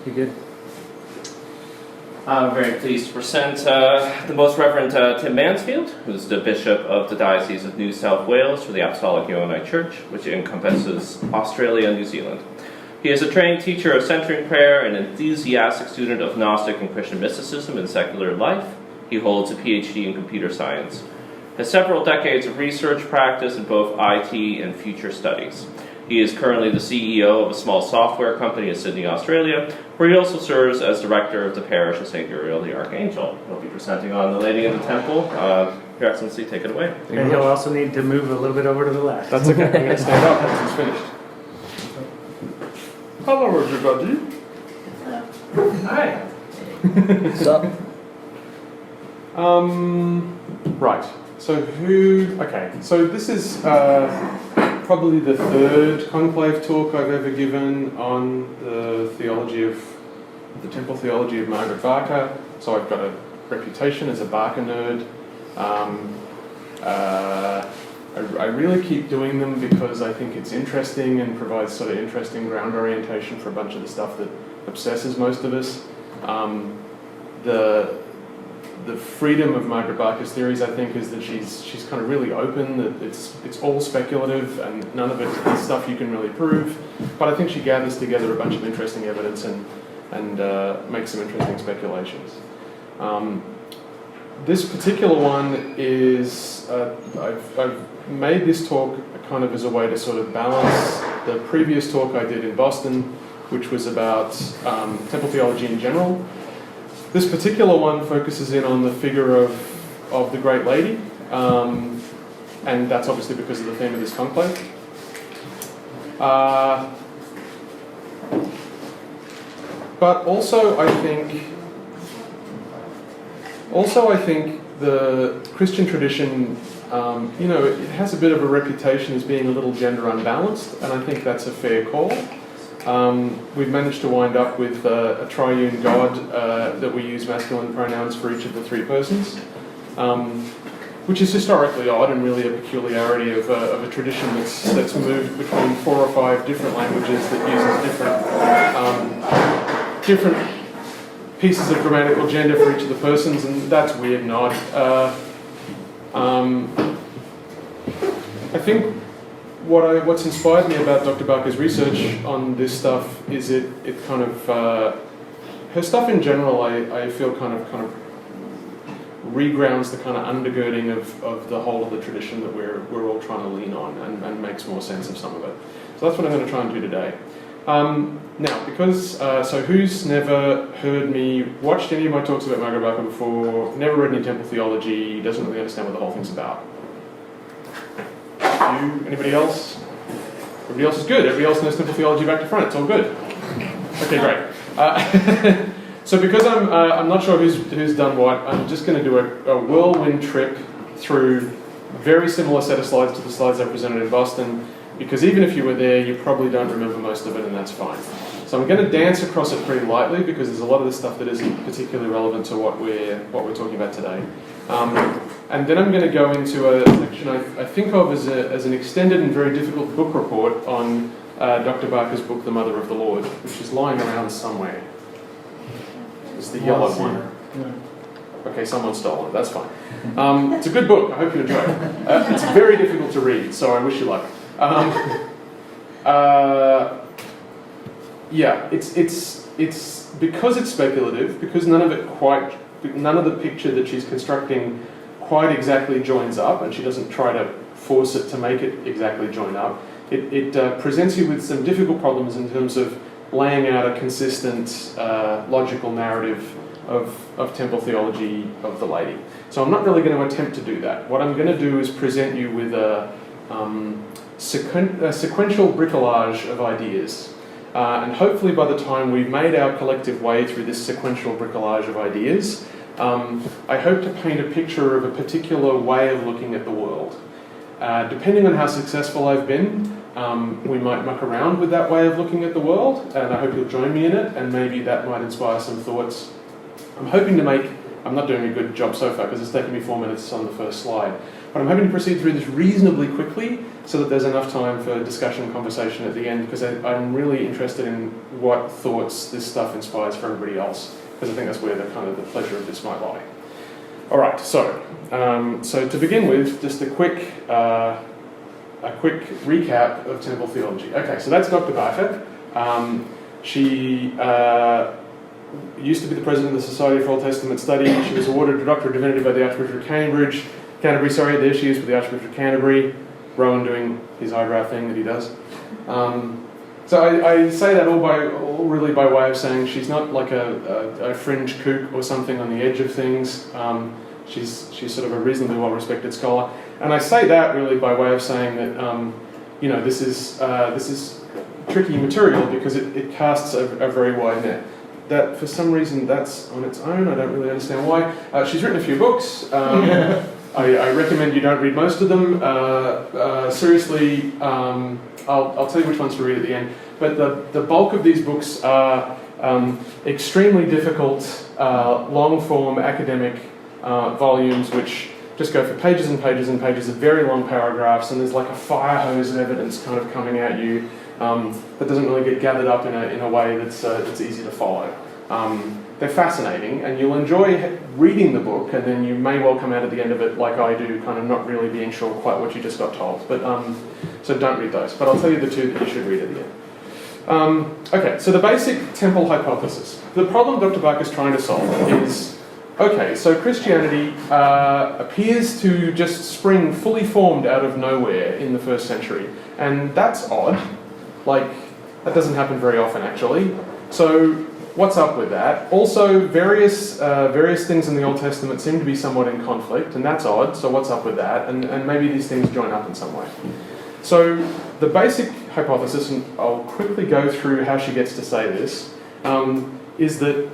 You good? I'm very pleased to present the Most Reverend Tim Mansfield, who's the Bishop of the Diocese of New South Wales for the Apostolic Johannite Church, which encompasses Australia and New Zealand. He is a trained teacher of centering prayer, an enthusiastic student of Gnostic and Christian mysticism in secular life. He holds a PhD in computer science. Has several decades of research practice in both IT and future studies. He is currently the CEO of a small software company in Sydney, Australia, where he also serves as director of the parish of St. Uriel the Archangel. He'll be presenting on the Lady in the Temple. Your Excellency, take it away. And he'll also need to move a little bit over to the left. That's okay. I'm going to stand up once he's finished. Hello, everybody. Hi. What's up? Right. So so this is probably the third conclave talk I've ever given on the temple theology of Margaret Barker. So I've got a reputation as a Barker nerd. I really keep doing them because I think it's interesting and provides sort of interesting ground orientation for a bunch of the stuff that obsesses most of us. The freedom of Margaret Barker's theories, I think, is that she's kind of really open, that it's all speculative and none of it is stuff you can really prove. But I think she gathers together a bunch of interesting evidence and makes some interesting speculations. This particular one is, I've made this talk kind of as a way to sort of balance the previous talk I did in Boston, which was about temple theology in general. This particular one focuses in on the figure of the Great Lady, and that's obviously because of the theme of this conclave. But also I think the Christian tradition, it has a bit of a reputation as being a little gender unbalanced, and I think that's a fair call. We've managed to wind up with a triune God that we use masculine pronouns for each of the three persons, which is historically odd and really a peculiarity of a tradition that's moved between 4 or 5 different languages that uses different pieces of grammatical gender for each of the persons, and that's weird and odd. I think what's inspired me about Dr. Barker's research on this stuff is it kind of her stuff in general I feel kind of regrounds the kind of undergirding of the whole of the tradition that we're all trying to lean on and makes more sense of some of it. So that's what I'm going to try and do today. Now, because so who's never watched any of my talks about Margaret Barker before, never read any temple theology, doesn't really understand what the whole thing's about? Anybody else? Everybody else is good. Everybody else knows temple theology back to front. It's all good. Okay, great. So because I'm not sure who's done what, I'm just going to do a whirlwind trip through a very similar set of slides to the slides I presented in Boston, because even if you were there, you probably don't remember most of it, and that's fine. So I'm going to dance across it pretty lightly because there's a lot of this stuff that isn't particularly relevant to what we're talking about today. And then I'm going to go into a section I think of as an extended and very difficult book report on Dr. Barker's book, The Mother of the Lord, which is lying around somewhere. It's the yellow one. Okay, someone stole it. That's fine. It's a good book. I hope you enjoy it. It's very difficult to read, so I wish you luck. It's because it's speculative, because none of the picture that she's constructing quite exactly joins up, and she doesn't try to force it to make it exactly join up. It presents you with some difficult problems in terms of laying out a consistent logical narrative of temple theology of the Lady. So I'm not really going to attempt to do that. What I'm going to do is present you with a sequential bricolage of ideas. And hopefully by the time we've made our collective way through this sequential bricolage of ideas, I hope to paint a picture of a particular way of looking at the world. Depending on how successful I've been, we might muck around with that way of looking at the world, and I hope you'll join me in it, and maybe that might inspire some thoughts. I'm not doing a good job so far because it's taken me 4 minutes on the first slide, But I'm hoping to proceed through this reasonably quickly so that there's enough time for discussion and conversation at the end, because I'm really interested in what thoughts this stuff inspires for everybody else, because I think that's where the pleasure of this might lie. All right, so to begin with, just a quick recap of temple theology. Okay, so that's Dr. Barker. She used to be the president of the Society for Old Testament Study. She was awarded a Doctor of Divinity by the Archbishop of Canterbury. There she is with the Archbishop of Canterbury. Rowan doing his eyebrow thing that he does. So I say that all really by way of saying she's not like a fringe kook or something on the edge of things. She's sort of a reasonably well-respected scholar. And I say that really by way of saying that this is tricky material because it casts a very wide net. That for some reason that's on its own. I don't really understand why. She's written a few books. I recommend you don't read most of them. Seriously, I'll tell you which ones to read at the end. But the bulk of these books are extremely difficult, long-form academic volumes which just go for pages and pages and pages of very long paragraphs, and there's like a fire hose of evidence kind of coming at you that doesn't really get gathered up in a way that's easy to follow. They're fascinating, and you'll enjoy reading the book, and then you may well come out at the end of it like I do, kind of not really being sure quite what you just got told. But so don't read those. But I'll tell you the two that you should read at the end. Okay, so the basic temple hypothesis. The problem Dr. Barker is trying to solve is, okay, so Christianity appears to just spring fully formed out of nowhere in the first century, and that's odd. Like, that doesn't happen very often, actually. So what's up with that? Also, various things in the Old Testament seem to be somewhat in conflict, and that's odd, so what's up with that? And maybe these things join up in some way. So the basic hypothesis, and I'll quickly go through how she gets to say this, is that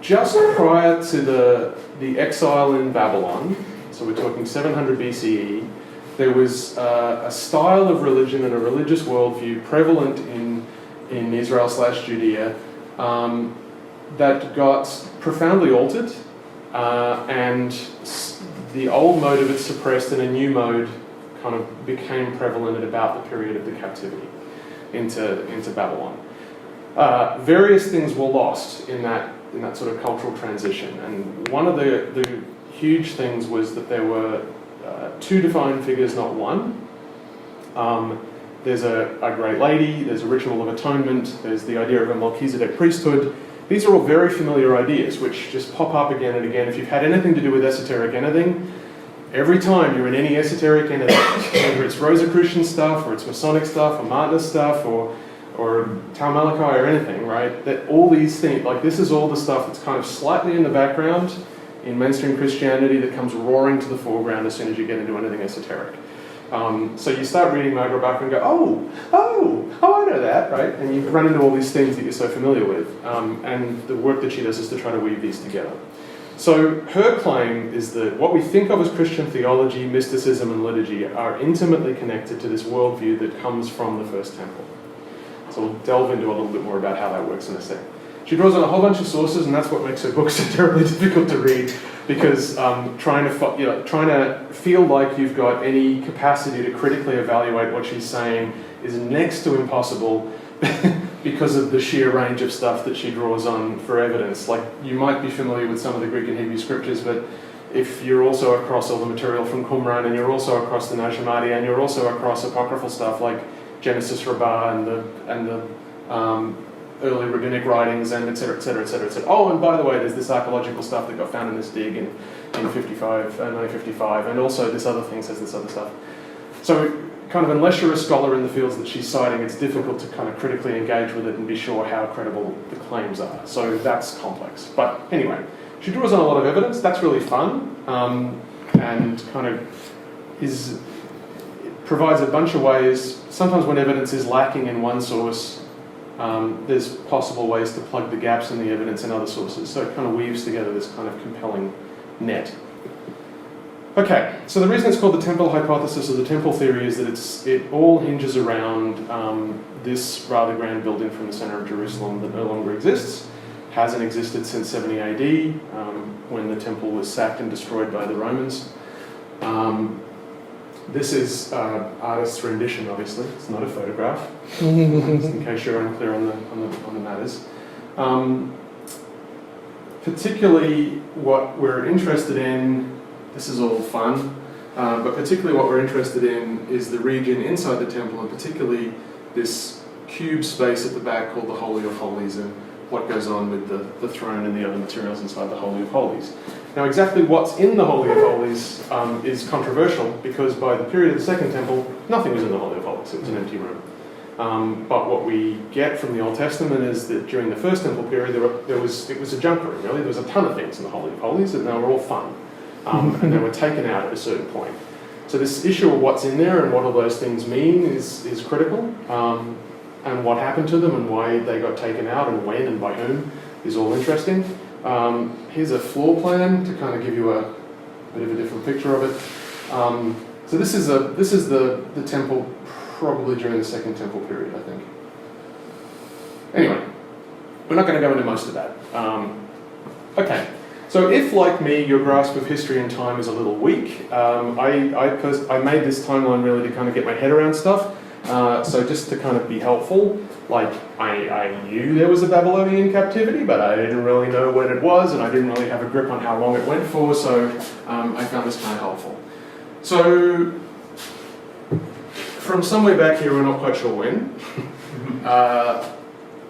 just prior to the exile in Babylon, so we're talking 700 BCE, there was a style of religion and a religious worldview prevalent in Israel/Judea that got profoundly altered, and the old mode of it suppressed and a new mode kind of became prevalent at about the period of the captivity into Babylon. Various things were lost in that sort of cultural transition, and one of the huge things was that there were two defined figures, not one. There's a great lady, there's a ritual of atonement, there's the idea of a Melchizedek priesthood. These are all very familiar ideas which just pop up again and again. If you've had anything to do with esoteric anything, every time you're in any esoteric anything, whether it's Rosicrucian stuff or it's Masonic stuff or Martinist stuff or Tal Malachi or anything, right? That all these things, like this is all the stuff that's kind of slightly in the background in mainstream Christianity that comes roaring to the foreground as soon as you get into anything esoteric. So you start reading Margaret and go, oh, I know that, right? And you run into all these things that you're so familiar with. And the work that she does is to try to weave these together. So her claim is that what we think of as Christian theology, mysticism, and liturgy are intimately connected to this worldview that comes from the First Temple. So we'll delve into a little bit more about how that works in a second. She draws on a whole bunch of sources, and that's what makes her book so terribly difficult to read, because trying to feel like you've got any capacity to critically evaluate what she's saying is next to impossible because of the sheer range of stuff that she draws on for evidence. Like, you might be familiar with some of the Greek and Hebrew scriptures, but if you're also across all the material from Qumran, and you're also across the Nag Hammadi, and you're also across apocryphal stuff like Genesis Rabbah and the early rabbinic writings, and et cetera, et cetera, et cetera, et cetera. Oh, and by the way, there's this archaeological stuff that got found in this dig in 1955, and also this other thing says this other stuff. So, kind of, unless you're a scholar in the fields that she's citing, it's difficult to kind of critically engage with it and be sure how credible the claims are. So that's complex. But anyway, she draws on a lot of evidence. That's really fun, and kind of provides a bunch of ways. Sometimes when evidence is lacking in one source, there's possible ways to plug the gaps in the evidence in other sources. So it kind of weaves together this kind of compelling net. Okay, so the reason it's called the temple hypothesis or the temple theory is that it all hinges around this rather grand building from the center of Jerusalem that no longer exists, hasn't existed since 70 AD, when the temple was sacked and destroyed by the Romans. This is artist's rendition, obviously. It's not a photograph, just in case you're unclear on the matters. Particularly what we're interested in, this is all fun, but particularly what we're interested in is the region inside the temple, and particularly this cube space at the back called the Holy of Holies, and what goes on with the throne and the other materials inside the Holy of Holies. Now, exactly what's in the Holy of Holies is controversial, because by the period of the Second Temple, nothing was in the Holy of Holies. It was an empty room. But what we get from the Old Testament is that during the First Temple period, it was a junk room, really. There was a ton of things in the Holy of Holies, and they were all fun. And they were taken out at a certain point. So this issue of what's in there and what all those things mean is critical. And what happened to them and why they got taken out and when and by whom is all interesting. Here's a floor plan to kind of give you a bit of a different picture of it. So this is the temple probably during the Second Temple period, I think. Anyway, we're not going to go into most of that. Okay, so if, like me, your grasp of history and time is a little weak, I made this timeline really to kind of get my head around stuff. So just to kind of be helpful, like I knew there was a Babylonian captivity, but I didn't really know when it was, and I didn't really have a grip on how long it went for, so I found this kind of helpful. So from somewhere back here, we're not quite sure when,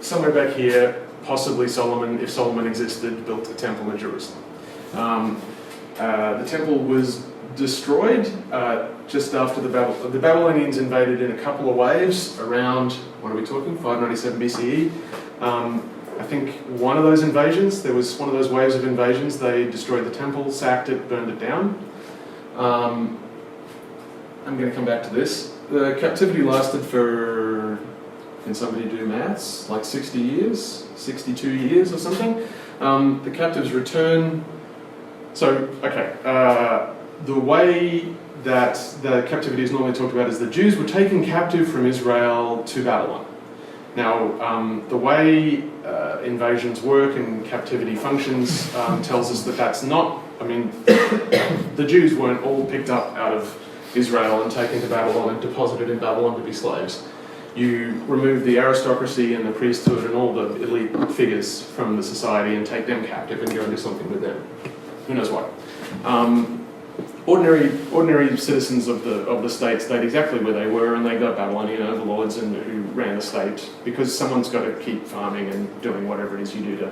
somewhere back here, possibly Solomon, if Solomon existed, built a temple in Jerusalem. The temple was destroyed just after the Babylonians invaded in a couple of waves around, what are we talking, 597 BCE. I think one of those invasions, there was one of those waves of invasions, they destroyed the temple, sacked it, burned it down. I'm going to come back to this. The captivity lasted for, can somebody do maths, like 60 years, 62 years or something. The captives return. So, okay, the way that the captivity is normally talked about is the Jews were taken captive from Israel to Babylon. Now, the way invasions work and captivity functions tells us that that's not, I mean, the Jews weren't all picked up out of Israel and taken to Babylon and deposited in Babylon to be slaves. You remove the aristocracy and the priesthood and all the elite figures from the society and take them captive and go and do something with them. Who knows what? Ordinary citizens of the state stayed exactly where they were, and they got Babylonian overlords and who ran the state, because someone's got to keep farming and doing whatever it is you do to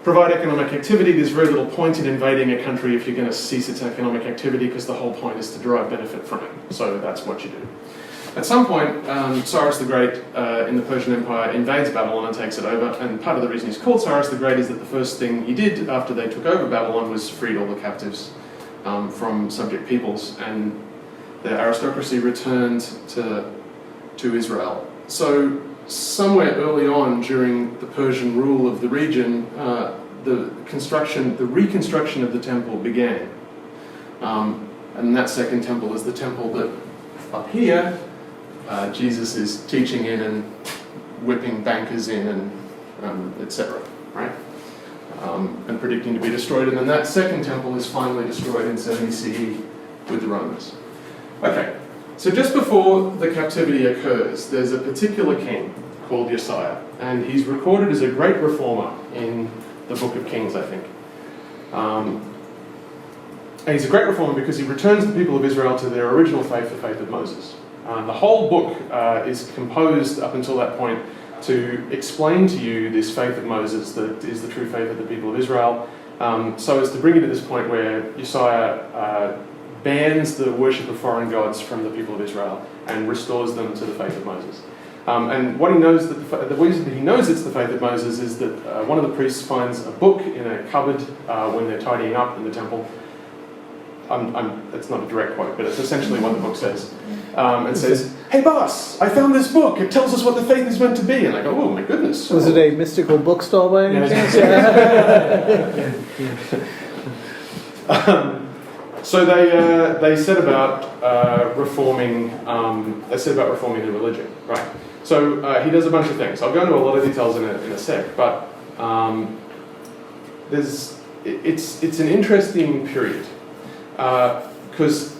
provide economic activity. There's very little point in invading a country if you're going to cease its economic activity, because the whole point is to derive benefit from it. So that's what you do. At some point, Cyrus the Great in the Persian Empire invades Babylon and takes it over, and part of the reason he's called Cyrus the Great is that the first thing he did after they took over Babylon was freed all the captives from subject peoples, and the aristocracy returned to Israel. So somewhere early on during the Persian rule of the region, the reconstruction of the temple began. And that Second Temple is the temple that up here Jesus is teaching in and whipping bankers in and etc. Right? And predicting to be destroyed. And then that Second Temple is finally destroyed in 70 CE with the Romans. Okay, so just before the captivity occurs, there's a particular king called Josiah, and he's recorded as a great reformer in the Book of Kings, I think. And he's a great reformer because he returns the people of Israel to their original faith, the faith of Moses. The whole book is composed up until that point to explain to you this faith of Moses that is the true faith of the people of Israel, so as to bring you to this point where Josiah bans the worship of foreign gods from the people of Israel and restores them to the faith of Moses. And what he knows, the reason that he knows it's the faith of Moses is that one of the priests finds a book in a cupboard when they're tidying up in the temple. It's not a direct quote, but it's essentially what the book says. It says, "Hey boss, I found this book. It tells us what the faith is meant to be." And I go, "Oh my goodness." Was it a mystical bookstall by any chance? So they set about reforming. They set about reforming the religion, right? So he does a bunch of things. I'll go into a lot of details in a sec, but it's an interesting period because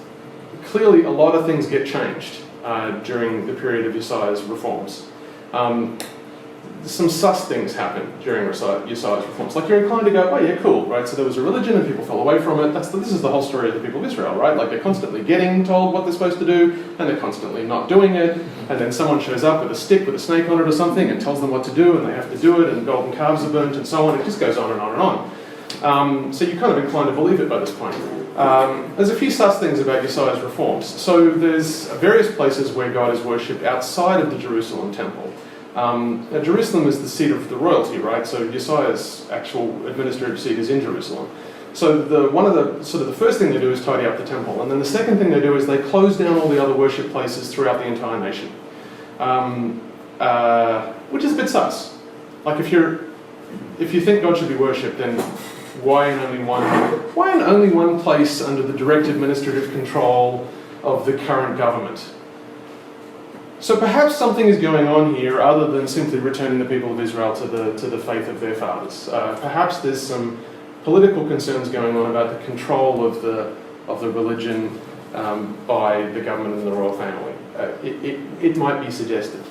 clearly a lot of things get changed during the period of Josiah's reforms. Some sus things happen during Josiah's reforms. Like, you're inclined to go, oh yeah, cool, right? So there was a religion and people fell away from it. This is the whole story of the people of Israel, right? Like, they're constantly getting told what they're supposed to do, and they're constantly not doing it. And then someone shows up with a stick with a snake on it or something and tells them what to do, and they have to do it, and golden calves are burnt and so on. It just goes on and on and on. So you're kind of inclined to believe it by this point. There's a few sus things about Josiah's reforms. So there's various places where God is worshipped outside of the Jerusalem temple. Now Jerusalem is the seat of the royalty, right? So Josiah's actual administrative seat is in Jerusalem. So the first thing they do is tidy up the temple, and then the second thing they do is they close down all the other worship places throughout the entire nation, which is a bit sus. Like, if you think God should be worshipped, then why in only one place under the direct administrative control of the current government? So perhaps something is going on here other than simply returning the people of Israel to the faith of their fathers. Perhaps there's some political concerns going on about the control of the religion by the government and the royal family. It might be suggested.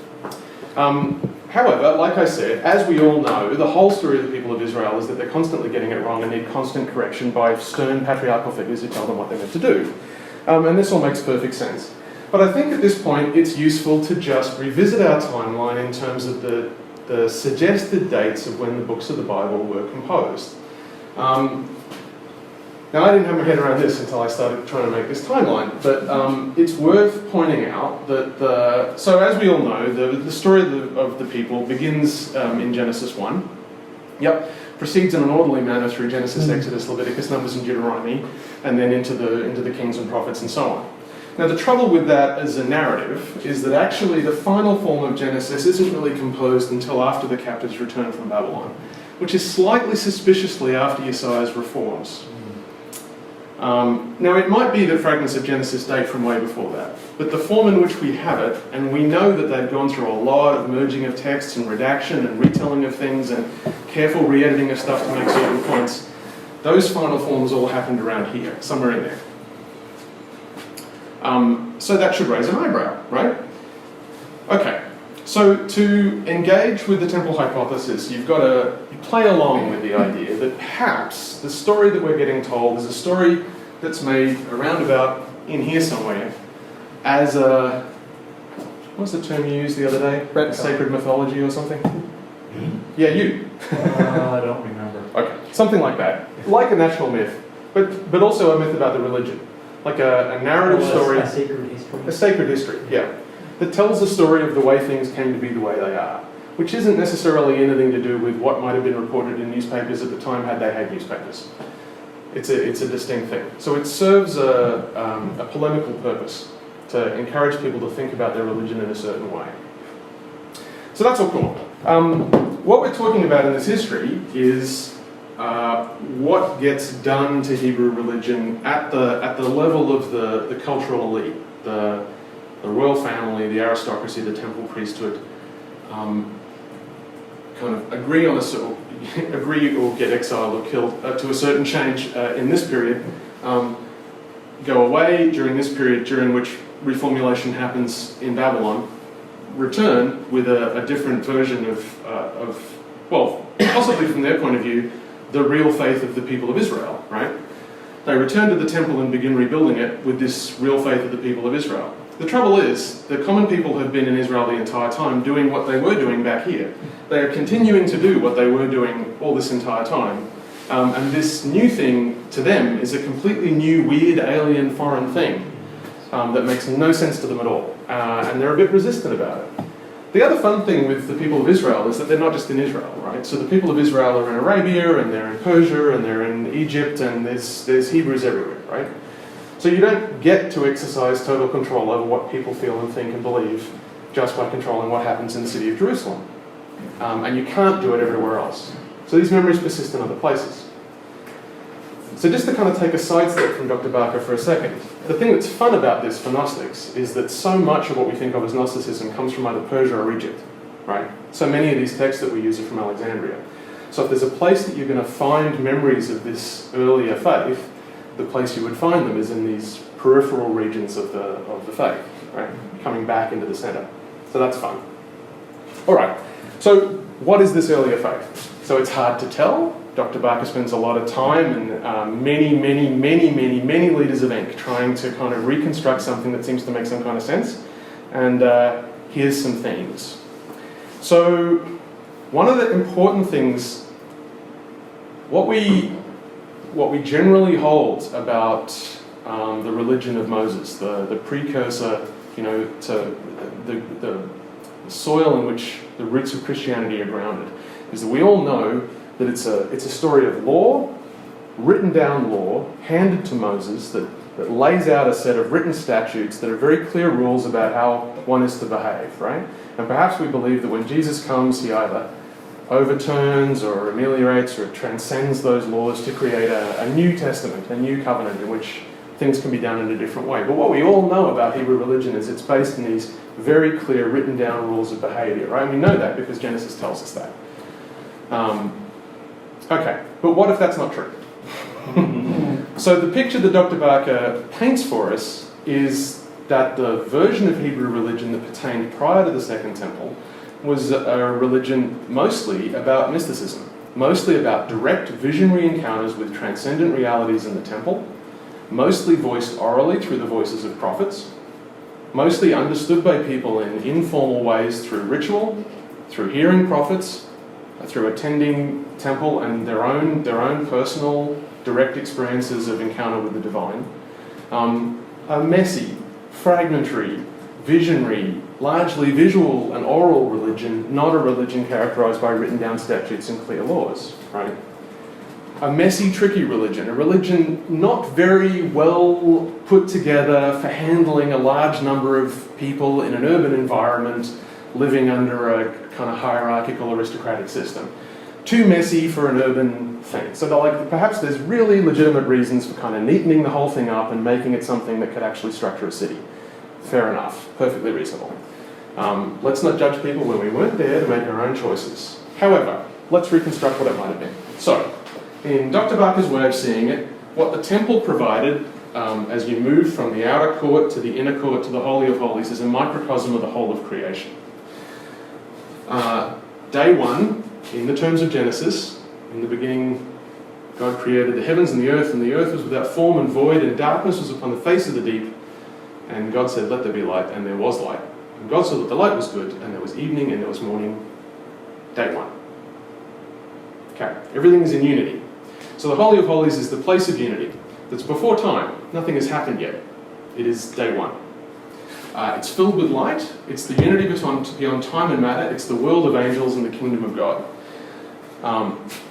However, like I said, as we all know, the whole story of the people of Israel is that they're constantly getting it wrong and need constant correction by stern patriarchal figures who tell them what they're meant to do. And this all makes perfect sense. But I think at this point it's useful to just revisit our timeline in terms of the suggested dates of when the books of the Bible were composed. Now, I didn't have my head around this until I started trying to make this timeline, but it's worth pointing out that so as we all know, the story of the people begins in Genesis 1. Yep. Proceeds in an orderly manner through Genesis, Exodus, Leviticus, Numbers, and Deuteronomy, and then into the Kings and Prophets and so on. Now, the trouble with that as a narrative is that actually the final form of Genesis isn't really composed until after the captives return from Babylon, which is slightly suspiciously after Josiah's reforms. Now, it might be that fragments of Genesis date from way before that, but the form in which we have it, and we know that they've gone through a lot of merging of texts and redaction and retelling of things and careful re-editing of stuff to make certain points, those final forms all happened around here, somewhere in there. So that should raise an eyebrow, right? Okay, so to engage with the temple hypothesis, you've got to play along with the idea that perhaps the story that we're getting told is a story that's made around about in here somewhere as a, what was the term you used the other day? Sacred mythology or something? Yeah, you. I don't remember. Okay, something like that. Like a national myth, but also a myth about the religion. Like a narrative story. A sacred history. A sacred history, yeah. That tells the story of the way things came to be the way they are. Which isn't necessarily anything to do with what might have been reported in newspapers at the time had they had newspapers. It's a distinct thing. So it serves a polemical purpose to encourage people to think about their religion in a certain way. So that's all cool. What we're talking about in this history is what gets done to Hebrew religion at the level of the cultural elite, the royal family, the aristocracy, the temple priesthood, kind of agree or get exiled or killed to a certain change in this period, go away during this period during which reformulation happens in Babylon, return with a different version of, well, possibly from their point of view, the real faith of the people of Israel, right? They return to the temple and begin rebuilding it with this real faith of the people of Israel. The trouble is, the common people have been in Israel the entire time doing what they were doing back here. They are continuing to do what they were doing all this entire time. And this new thing to them is a completely new, weird, alien, foreign thing that makes no sense to them at all. And they're a bit resistant about it. The other fun thing with the people of Israel is that they're not just in Israel, right? So the people of Israel are in Arabia, and they're in Persia, and they're in Egypt, and there's Hebrews everywhere, right? So you don't get to exercise total control over what people feel and think and believe just by controlling what happens in the city of Jerusalem. And you can't do it everywhere else. So these memories persist in other places. So just to kind of take a sidestep from Dr. Barker for a second, the thing that's fun about this for Gnostics is that so much of what we think of as Gnosticism comes from either Persia or Egypt, right? So many of these texts that we use are from Alexandria. So if there's a place that you're going to find memories of this earlier faith, the place you would find them is in these peripheral regions of the faith, right? Coming back into the center. So that's fun. All right. So what is this earlier faith? So it's hard to tell. Dr. Barker spends a lot of time and many liters of ink trying to kind of reconstruct something that seems to make some kind of sense. And here's some themes. So one of the important things, what we generally hold about the religion of Moses, the precursor, to the soil in which the roots of Christianity are grounded, is that we all know that it's a story of law, written down law, handed to Moses, that lays out a set of written statutes that are very clear rules about how one is to behave, right? And perhaps we believe that when Jesus comes, he either overturns or ameliorates or transcends those laws to create a new testament, a new covenant in which things can be done in a different way. But what we all know about Hebrew religion is it's based in these very clear written down rules of behaviour, right? We know that because Genesis tells us that. Okay, but what if that's not true? So the picture that Dr. Barker paints for us is that the version of Hebrew religion that pertained prior to the Second Temple was a religion mostly about mysticism, mostly about direct visionary encounters with transcendent realities in the temple, mostly voiced orally through the voices of prophets, mostly understood by people in informal ways through ritual, through hearing prophets, through attending temple and their own personal direct experiences of encounter with the divine. A messy, fragmentary, visionary, largely visual and oral religion, not a religion characterised by written down statutes and clear laws, right? A messy, tricky religion, a religion not very well put together for handling a large number of people in an urban environment living under a kind of hierarchical aristocratic system. Too messy for an urban thing. So perhaps there's really legitimate reasons for kind of neatening the whole thing up and making it something that could actually structure a city. Fair enough, perfectly reasonable. Let's not judge people when we weren't there to make our own choices. However, let's reconstruct what it might have been. So, in Dr. Barker's way of seeing it, what the temple provided as you move from the outer court to the inner court to the Holy of Holies is a microcosm of the whole of creation. Day one, in the terms of Genesis, in the beginning God created the heavens and the earth was without form and void, and darkness was upon the face of the deep. And God said, "Let there be light," and there was light. And God saw that the light was good, and there was evening and there was morning. Day one. Okay, everything is in unity. So the Holy of Holies is the place of unity. That's before time. Nothing has happened yet. It is day one. It's filled with light. It's the unity beyond time and matter. It's the world of angels and the kingdom of God.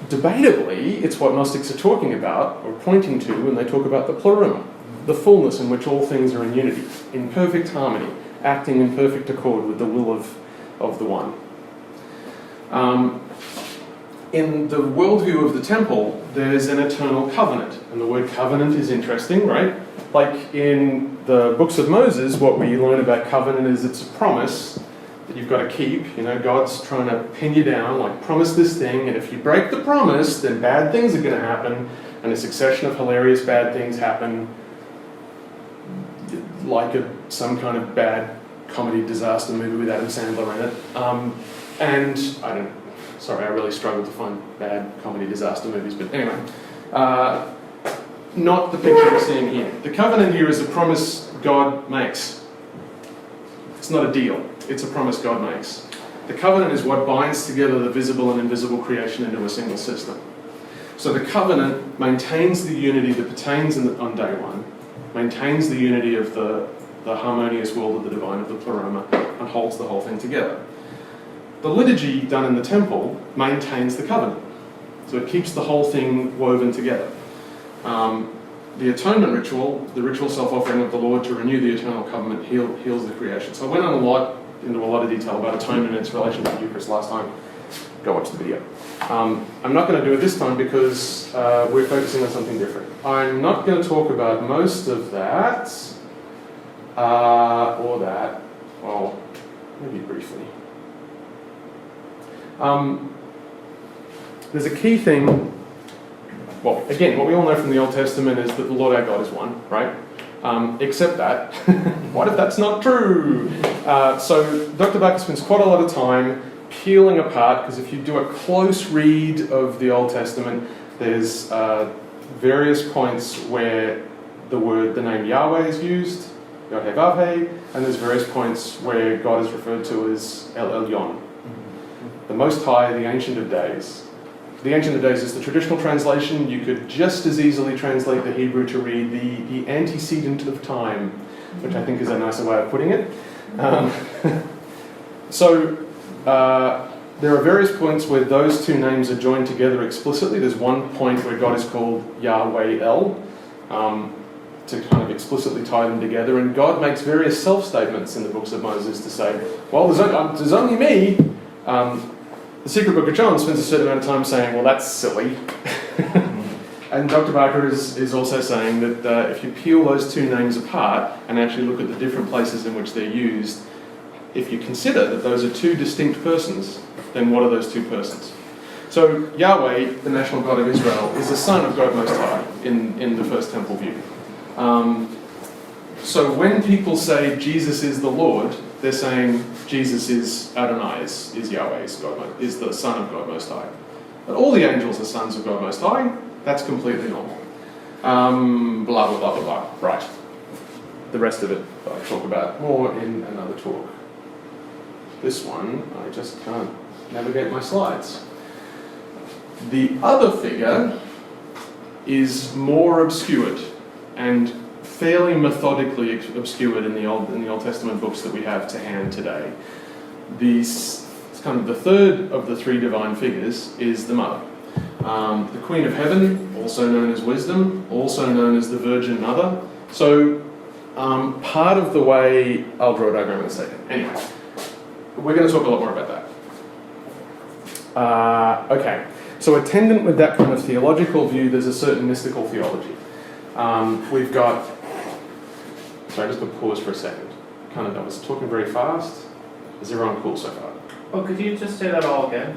Debatably, it's what Gnostics are talking about, or pointing to, when they talk about the pleroma, the fullness in which all things are in unity, in perfect harmony, acting in perfect accord with the will of the one. In the worldview of the temple, there's an eternal covenant. And the word covenant is interesting, right? Like in the books of Moses, what we learn about covenant is it's a promise that you've got to keep. God's trying to pin you down, like, promise this thing, and if you break the promise, then bad things are going to happen, and a succession of hilarious bad things happen, like some kind of bad comedy disaster movie with Adam Sandler in it. And I really struggle to find bad comedy disaster movies, but anyway. Not the picture we're seeing here. The covenant here is a promise God makes. It's not a deal. It's a promise God makes. The covenant is what binds together the visible and invisible creation into a single system. So the covenant maintains the unity that pertains on day one, maintains the unity of the harmonious world of the divine, of the pleroma, and holds the whole thing together. The liturgy done in the temple maintains the covenant. So it keeps the whole thing woven together. The atonement ritual, the ritual self-offering of the Lord to renew the eternal covenant, heals the creation. So I went on into a lot of detail about atonement and its relation to the Eucharist last time. Go watch the video. I'm not going to do it this time because we're focusing on something different. I'm not going to talk about most of that, or that, well, maybe briefly. There's a key thing. Well, again, what we all know from the Old Testament is that the Lord our God is one, right? Except that, what if that's not true? So Dr. Barker spends quite a lot of time peeling apart, because if you do a close read of the Old Testament, there's various points where the name Yahweh is used, Yod-Heh-Vav-Heh, and there's various points where God is referred to as El Elyon, the Most High, the Ancient of Days. The Ancient of Days is the traditional translation. You could just as easily translate the Hebrew to read the antecedent of time, which I think is a nicer way of putting it. There are various points where those two names are joined together explicitly. There's one point where God is called Yahweh El, to kind of explicitly tie them together, and God makes various self-statements in the books of Moses to say, well, there's only me. The Secret Book of John spends a certain amount of time saying, well, that's silly. And Dr. Barker is also saying that if you peel those two names apart and actually look at the different places in which they're used, if you consider that those are two distinct persons, then what are those two persons? So Yahweh, the national God of Israel, is the son of God Most High in the First Temple view. So when people say Jesus is the Lord, they're saying Jesus is Adonai, is Yahweh, is the son of God Most High. But all the angels are sons of God Most High. That's completely normal. Blah, blah, blah, blah, blah. Right. The rest of it I'll talk about more in another talk. This one, I just can't navigate my slides. The other figure is more obscured and fairly methodically obscured in the Old Testament books that we have to hand today. It's kind of the third of the three divine figures is the Mother. The Queen of Heaven, also known as Wisdom, also known as the Virgin Mother. So part of the way, I'll draw a diagram in a second. Anyway, we're going to talk a lot more about that. Okay, so attendant with that kind of theological view, there's a certain mystical theology. We've got, sorry, I'm just going to pause for a second. I was talking very fast. Is everyone cool so far? Oh, could you just say that all again?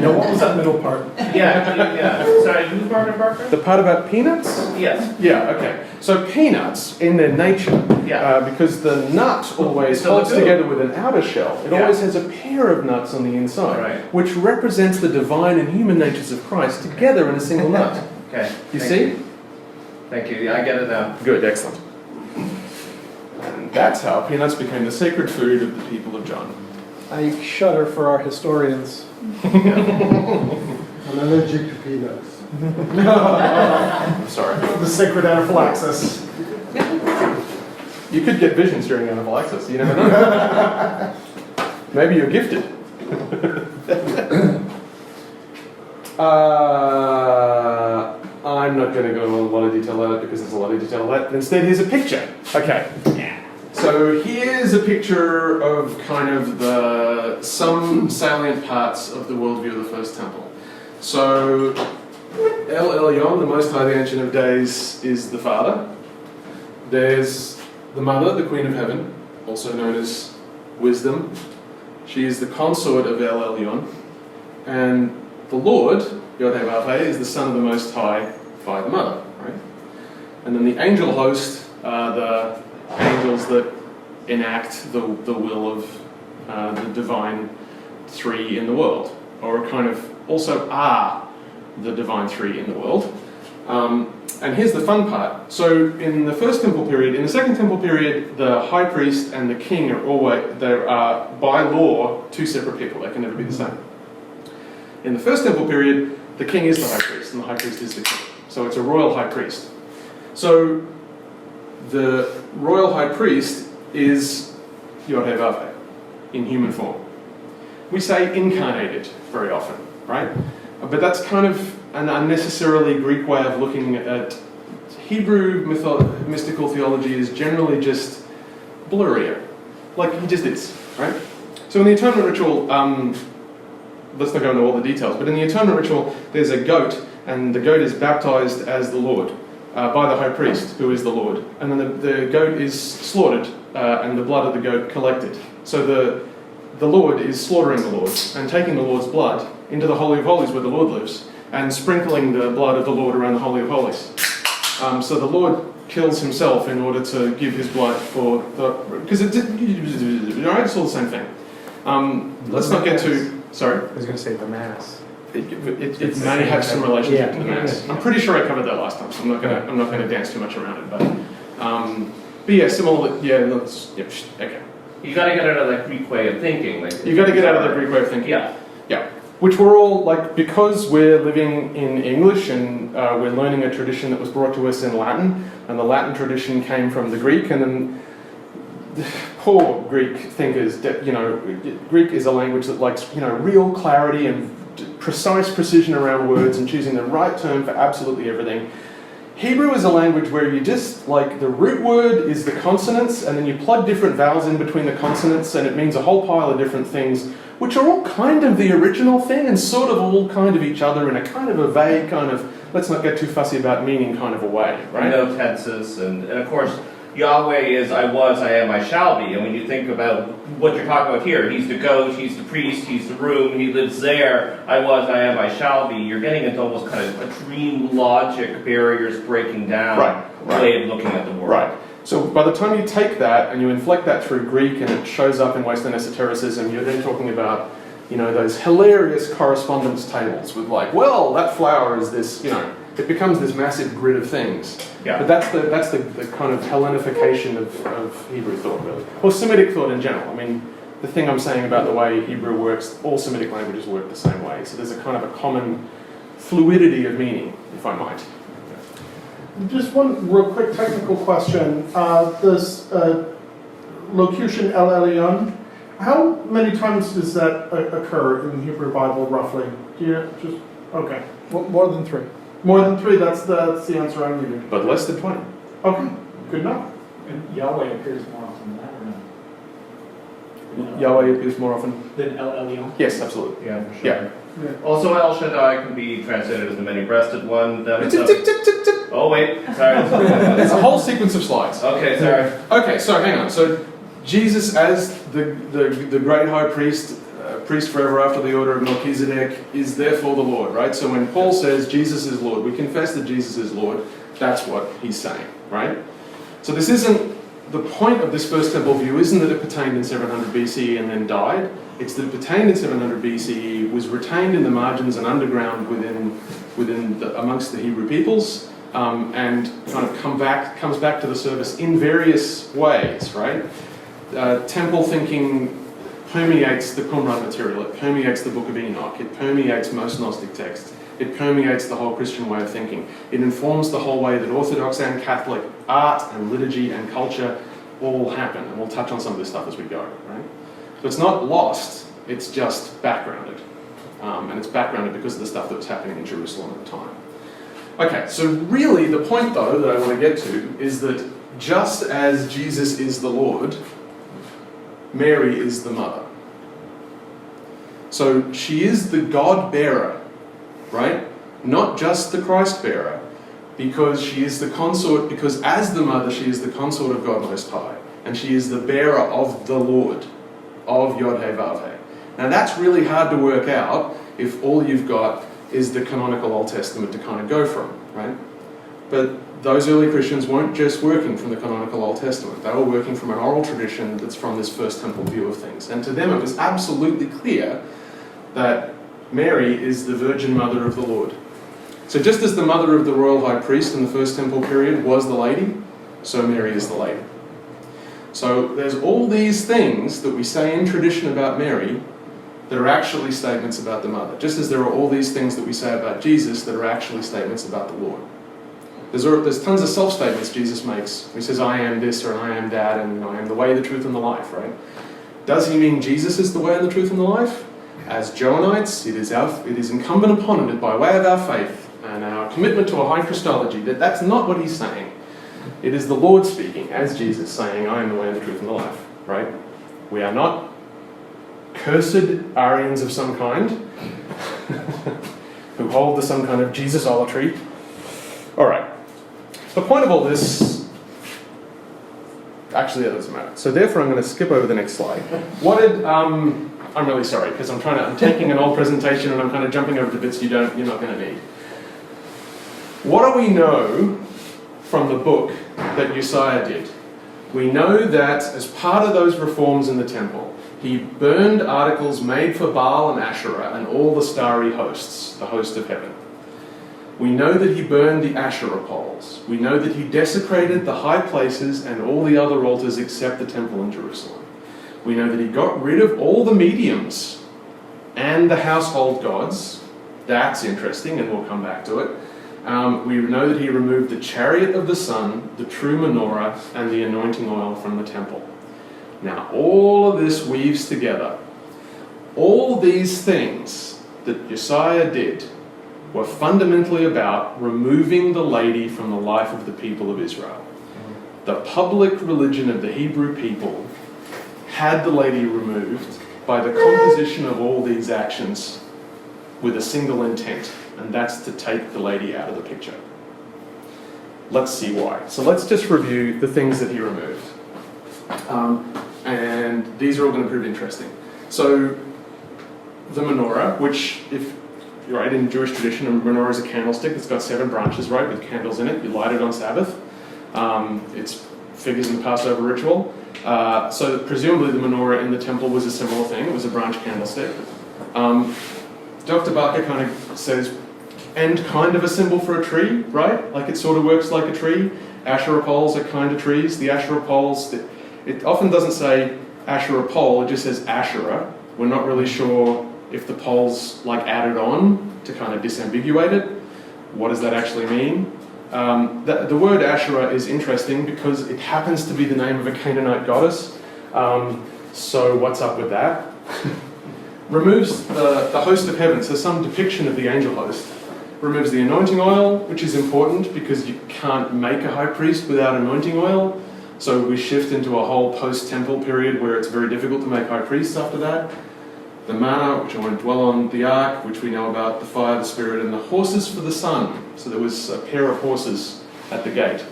What was that middle part? Yeah. Sorry, who's Barker? The part about peanuts? Yes. Yeah, okay. So peanuts, in their nature, because the nut always holds together with an outer shell, it always has a pair of nuts on the inside, which represents the divine and human natures of Christ together in a single nut. Okay. You see? Thank you. Yeah, I get it now. Good, excellent. And that's how peanuts became the sacred food of the people of John. I shudder for our historians. I'm allergic to peanuts. I'm sorry. The sacred anaphylaxis. You could get visions during anaphylaxis, you never know. Maybe you're gifted. I'm not going to go into a lot of detail on it because there's a lot of detail on that. But instead, here's a picture. Okay. So here's a picture of kind of some salient parts of the worldview of the First Temple. So El Elyon, the Most High, the Ancient of Days, is the Father. There's the Mother, the Queen of Heaven, also known as Wisdom. She is the consort of El Elyon. And the Lord, Yod-Heh-Vav-Heh, is the Son of the Most High by the Mother, right? And then the angel host are the angels that enact the will of the divine three in the world, or kind of also are the divine three in the world. And here's the fun part. So in the First Temple period, in the Second Temple period, the high priest and the king are by law two separate people. They can never be the same. In the First Temple period, the king is the high priest, and the high priest is the king. So it's a royal high priest. So the royal high priest is Yod-Heh-Vav-Heh in human form. We say incarnated very often, right? But that's kind of an unnecessarily Greek way of looking at Hebrew mystical theology is generally just blurrier. Like he just is, right? So in the atonement ritual, let's not go into all the details, but in the atonement ritual, there's a goat, and the goat is baptized as the Lord by the high priest, who is the Lord. And then the goat is slaughtered, and the blood of the goat collected. So the Lord is slaughtering the Lord, and taking the Lord's blood into the Holy of Holies where the Lord lives, and sprinkling the blood of the Lord around the Holy of Holies. So the Lord kills himself in order to give his blood for the... Because it's all the same thing. Let's not get too... Sorry? I was going to say the Mass. It may have some relationship to the Mass. I'm pretty sure I covered that last time, so I'm not gonna dance too much around it. But yeah, similar. Yeah, okay. You got to get out of that Greek way of thinking. Like, You got to get out of the Greek way of thinking. Yeah. Yeah. Which we're all like, because we're living in English and we're learning a tradition that was brought to us in Latin, and the Latin tradition came from the Greek, and then poor Greek thinkers, Greek is a language that likes, real clarity and precise precision around words and choosing the right term for absolutely everything. Hebrew is a language where you just, like, the root word is the consonants, and then you plug different vowels in between the consonants, and it means a whole pile of different things, which are all kind of the original thing and sort of all kind of each other in a kind of a vague kind of, let's not get too fussy about meaning kind of a way, right? No tenses, and of course, Yahweh is I was, I am, I shall be. And when you think about what you're talking about here, he's the goat, he's the priest, he's the room, he lives there, I was, I am, I shall be. You're getting into almost kind of a dream logic, barriers breaking down way of looking at the world. Right. So by the time you take that and you inflect that through Greek and it shows up in Western esotericism, you're then talking about, those hilarious correspondence tables with like, well, that flower is this, it becomes this massive grid of things. Yeah. But that's the kind of Hellenification of Hebrew thought, really. Or Semitic thought in general. I mean, the thing I'm saying about the way Hebrew works, all Semitic languages work the same way. So there's a kind of a common fluidity of meaning, if I might. Just one real quick technical question. This locution El Elyon, how many times does that occur in the Hebrew Bible, roughly? Do you just, okay. More than 3. More than 3, that's the answer I needed. But less than 20. Okay, good enough. And Yahweh appears more often than that, or no? Yahweh appears more often. Than El Elyon? Yes, absolutely. Yeah, for sure. Yeah. Also, El Shaddai can be translated as the many-breasted one. Oh, wait, sorry. It's a whole sequence of slides. Okay, sorry. Okay, so hang on. So Jesus as the great high priest, priest forever after the order of Melchizedek, is therefore the Lord, right? So when Paul says Jesus is Lord, we confess that Jesus is Lord, that's what he's saying, right? So this isn't, the point of this First Temple view isn't that it pertained in 700 BCE and then died. It's that it pertained in 700 BCE, was retained in the margins and underground amongst the Hebrew peoples, and kind of comes back to the service in various ways, right? Temple thinking permeates the Qumran material, it permeates the Book of Enoch, it permeates most Gnostic texts, it permeates the whole Christian way of thinking. It informs the whole way that Orthodox and Catholic art and liturgy and culture all happen, and we'll touch on some of this stuff as we go, right? So it's not lost, it's just backgrounded. And it's backgrounded because of the stuff that was happening in Jerusalem at the time. Okay, so really the point though that I want to get to is that just as Jesus is the Lord, Mary is the mother. So she is the God bearer, right? Not just the Christ bearer, because she is the consort, because as the mother she is the consort of God Most High, and she is the bearer of the Lord, of Yod-Heh-Vav-Heh. Now that's really hard to work out if all you've got is the canonical Old Testament to kind of go from, right? But those early Christians weren't just working from the canonical Old Testament. They were working from an oral tradition that's from this First Temple view of things. And to them it was absolutely clear that Mary is the Virgin Mother of the Lord. So just as the mother of the royal high priest in the First Temple period was the lady, so Mary is the lady. So there's all these things that we say in tradition about Mary that are actually statements about the mother. Just as there are all these things that we say about Jesus that are actually statements about the Lord. There's tons of self-statements Jesus makes. He says, I am this, or I am that, and I am the way, the truth, and the life, right? Does he mean Jesus is the way, and the truth, and the life? As Johannites, it is incumbent upon it, by way of our faith and our commitment to a high Christology, that that's not what he's saying. It is the Lord speaking, as Jesus, saying, I am the way, the truth, and the life, right? We are not cursed Arians of some kind who hold to some kind of Jesus-olatry. All right. The point of all this, actually that doesn't matter. So therefore I'm going to skip over the next slide. I'm really sorry because I'm taking an old presentation and I'm kind of jumping over the bits you're not going to need. What do we know from the book that Josiah did. We know that as part of those reforms in the temple, he burned articles made for Baal and Asherah and all the starry hosts, the host of heaven. We know that he burned the Asherah poles. We know that he desecrated the high places and all the other altars except the temple in Jerusalem. We know that he got rid of all the mediums and the household gods. That's interesting, and we'll come back to it. We know that he removed the chariot of the sun, the true menorah, and the anointing oil from the temple. Now, all of this weaves together. All these things that Josiah did were fundamentally about removing the lady from the life of the people of Israel. The public religion of the Hebrew people had the lady removed by the composition of all these actions with a single intent, and that's to take the lady out of the picture. Let's see why. So let's just review the things that he removed. And these are all going to prove interesting. So the menorah, which if you're right, in Jewish tradition, a menorah is a candlestick. It's got 7 branches, right, with candles in it. You light it on Sabbath. It's figures in the Passover ritual. So presumably the menorah in the temple was a similar thing. It was a branch candlestick. Dr. Barker kind of says, and kind of a symbol for a tree, right? Like it sort of works like a tree. Asherah poles are kind of trees. The Asherah poles, it often doesn't say Asherah pole, it just says Asherah. We're not really sure if the pole's like added on to kind of disambiguate it. What does that actually mean? The word Asherah is interesting because it happens to be the name of a Canaanite goddess. So what's up with that? Removes the host of heaven, so some depiction of the angel host. Removes the anointing oil, which is important because you can't make a high priest without anointing oil. So we shift into a whole post-temple period where it's very difficult to make high priests after that. The manna, which I won't dwell on, the ark, which we know about, the fire, the spirit, and the horses for the sun. So there was a pair of horses at the gate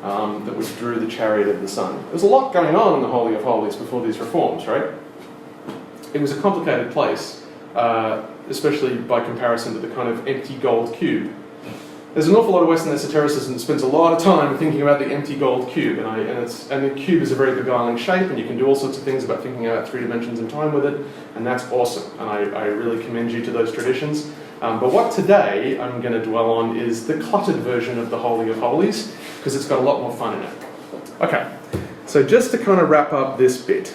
that withdrew the chariot of the sun. There was a lot going on in the Holy of Holies before these reforms, right? It was a complicated place, especially by comparison to the kind of empty gold cube. There's an awful lot of Western esotericism that spends a lot of time thinking about the empty gold cube, and the cube is a very beguiling shape, and you can do all sorts of things about thinking about 3 dimensions in time with it, and that's awesome, and I really commend you to those traditions. But what today I'm going to dwell on is the cluttered version of the Holy of Holies, because it's got a lot more fun in it. Okay, so just to kind of wrap up this bit,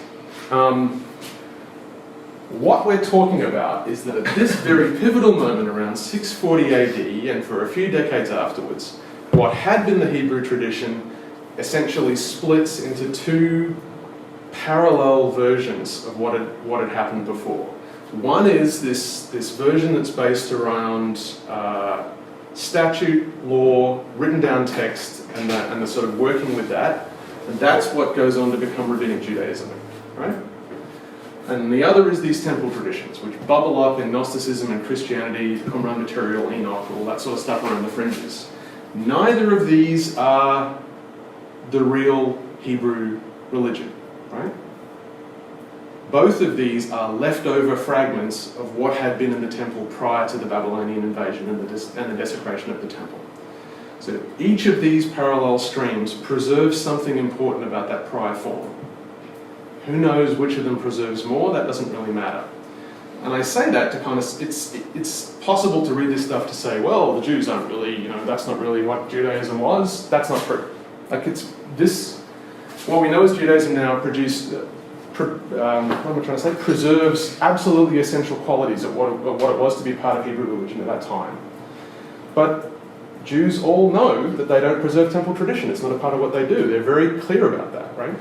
what we're talking about is that at this very pivotal moment around 640 AD and for a few decades afterwards, what had been the Hebrew tradition essentially splits into 2 parallel versions of what had happened before. One is this version that's based around statute, law, written down text, and the sort of working with that, and that's what goes on to become Rabbinic Judaism, right? And the other is these temple traditions, which bubble up in Gnosticism and Christianity, Qumran material, Enoch, all that sort of stuff around the fringes. Neither of these are the real Hebrew religion, right? Both of these are leftover fragments of what had been in the temple prior to the Babylonian invasion and the desecration of the temple. So each of these parallel streams preserves something important about that prior form. Who knows which of them preserves more? That doesn't really matter. And I say that to kind of, it's possible to read this stuff to say, well, the Jews aren't really, that's not really what Judaism was. That's not true. Like what we know as Judaism now preserves absolutely essential qualities of what it was to be part of Hebrew religion at that time. But Jews all know that they don't preserve temple tradition. It's not a part of what they do. They're very clear about that, right?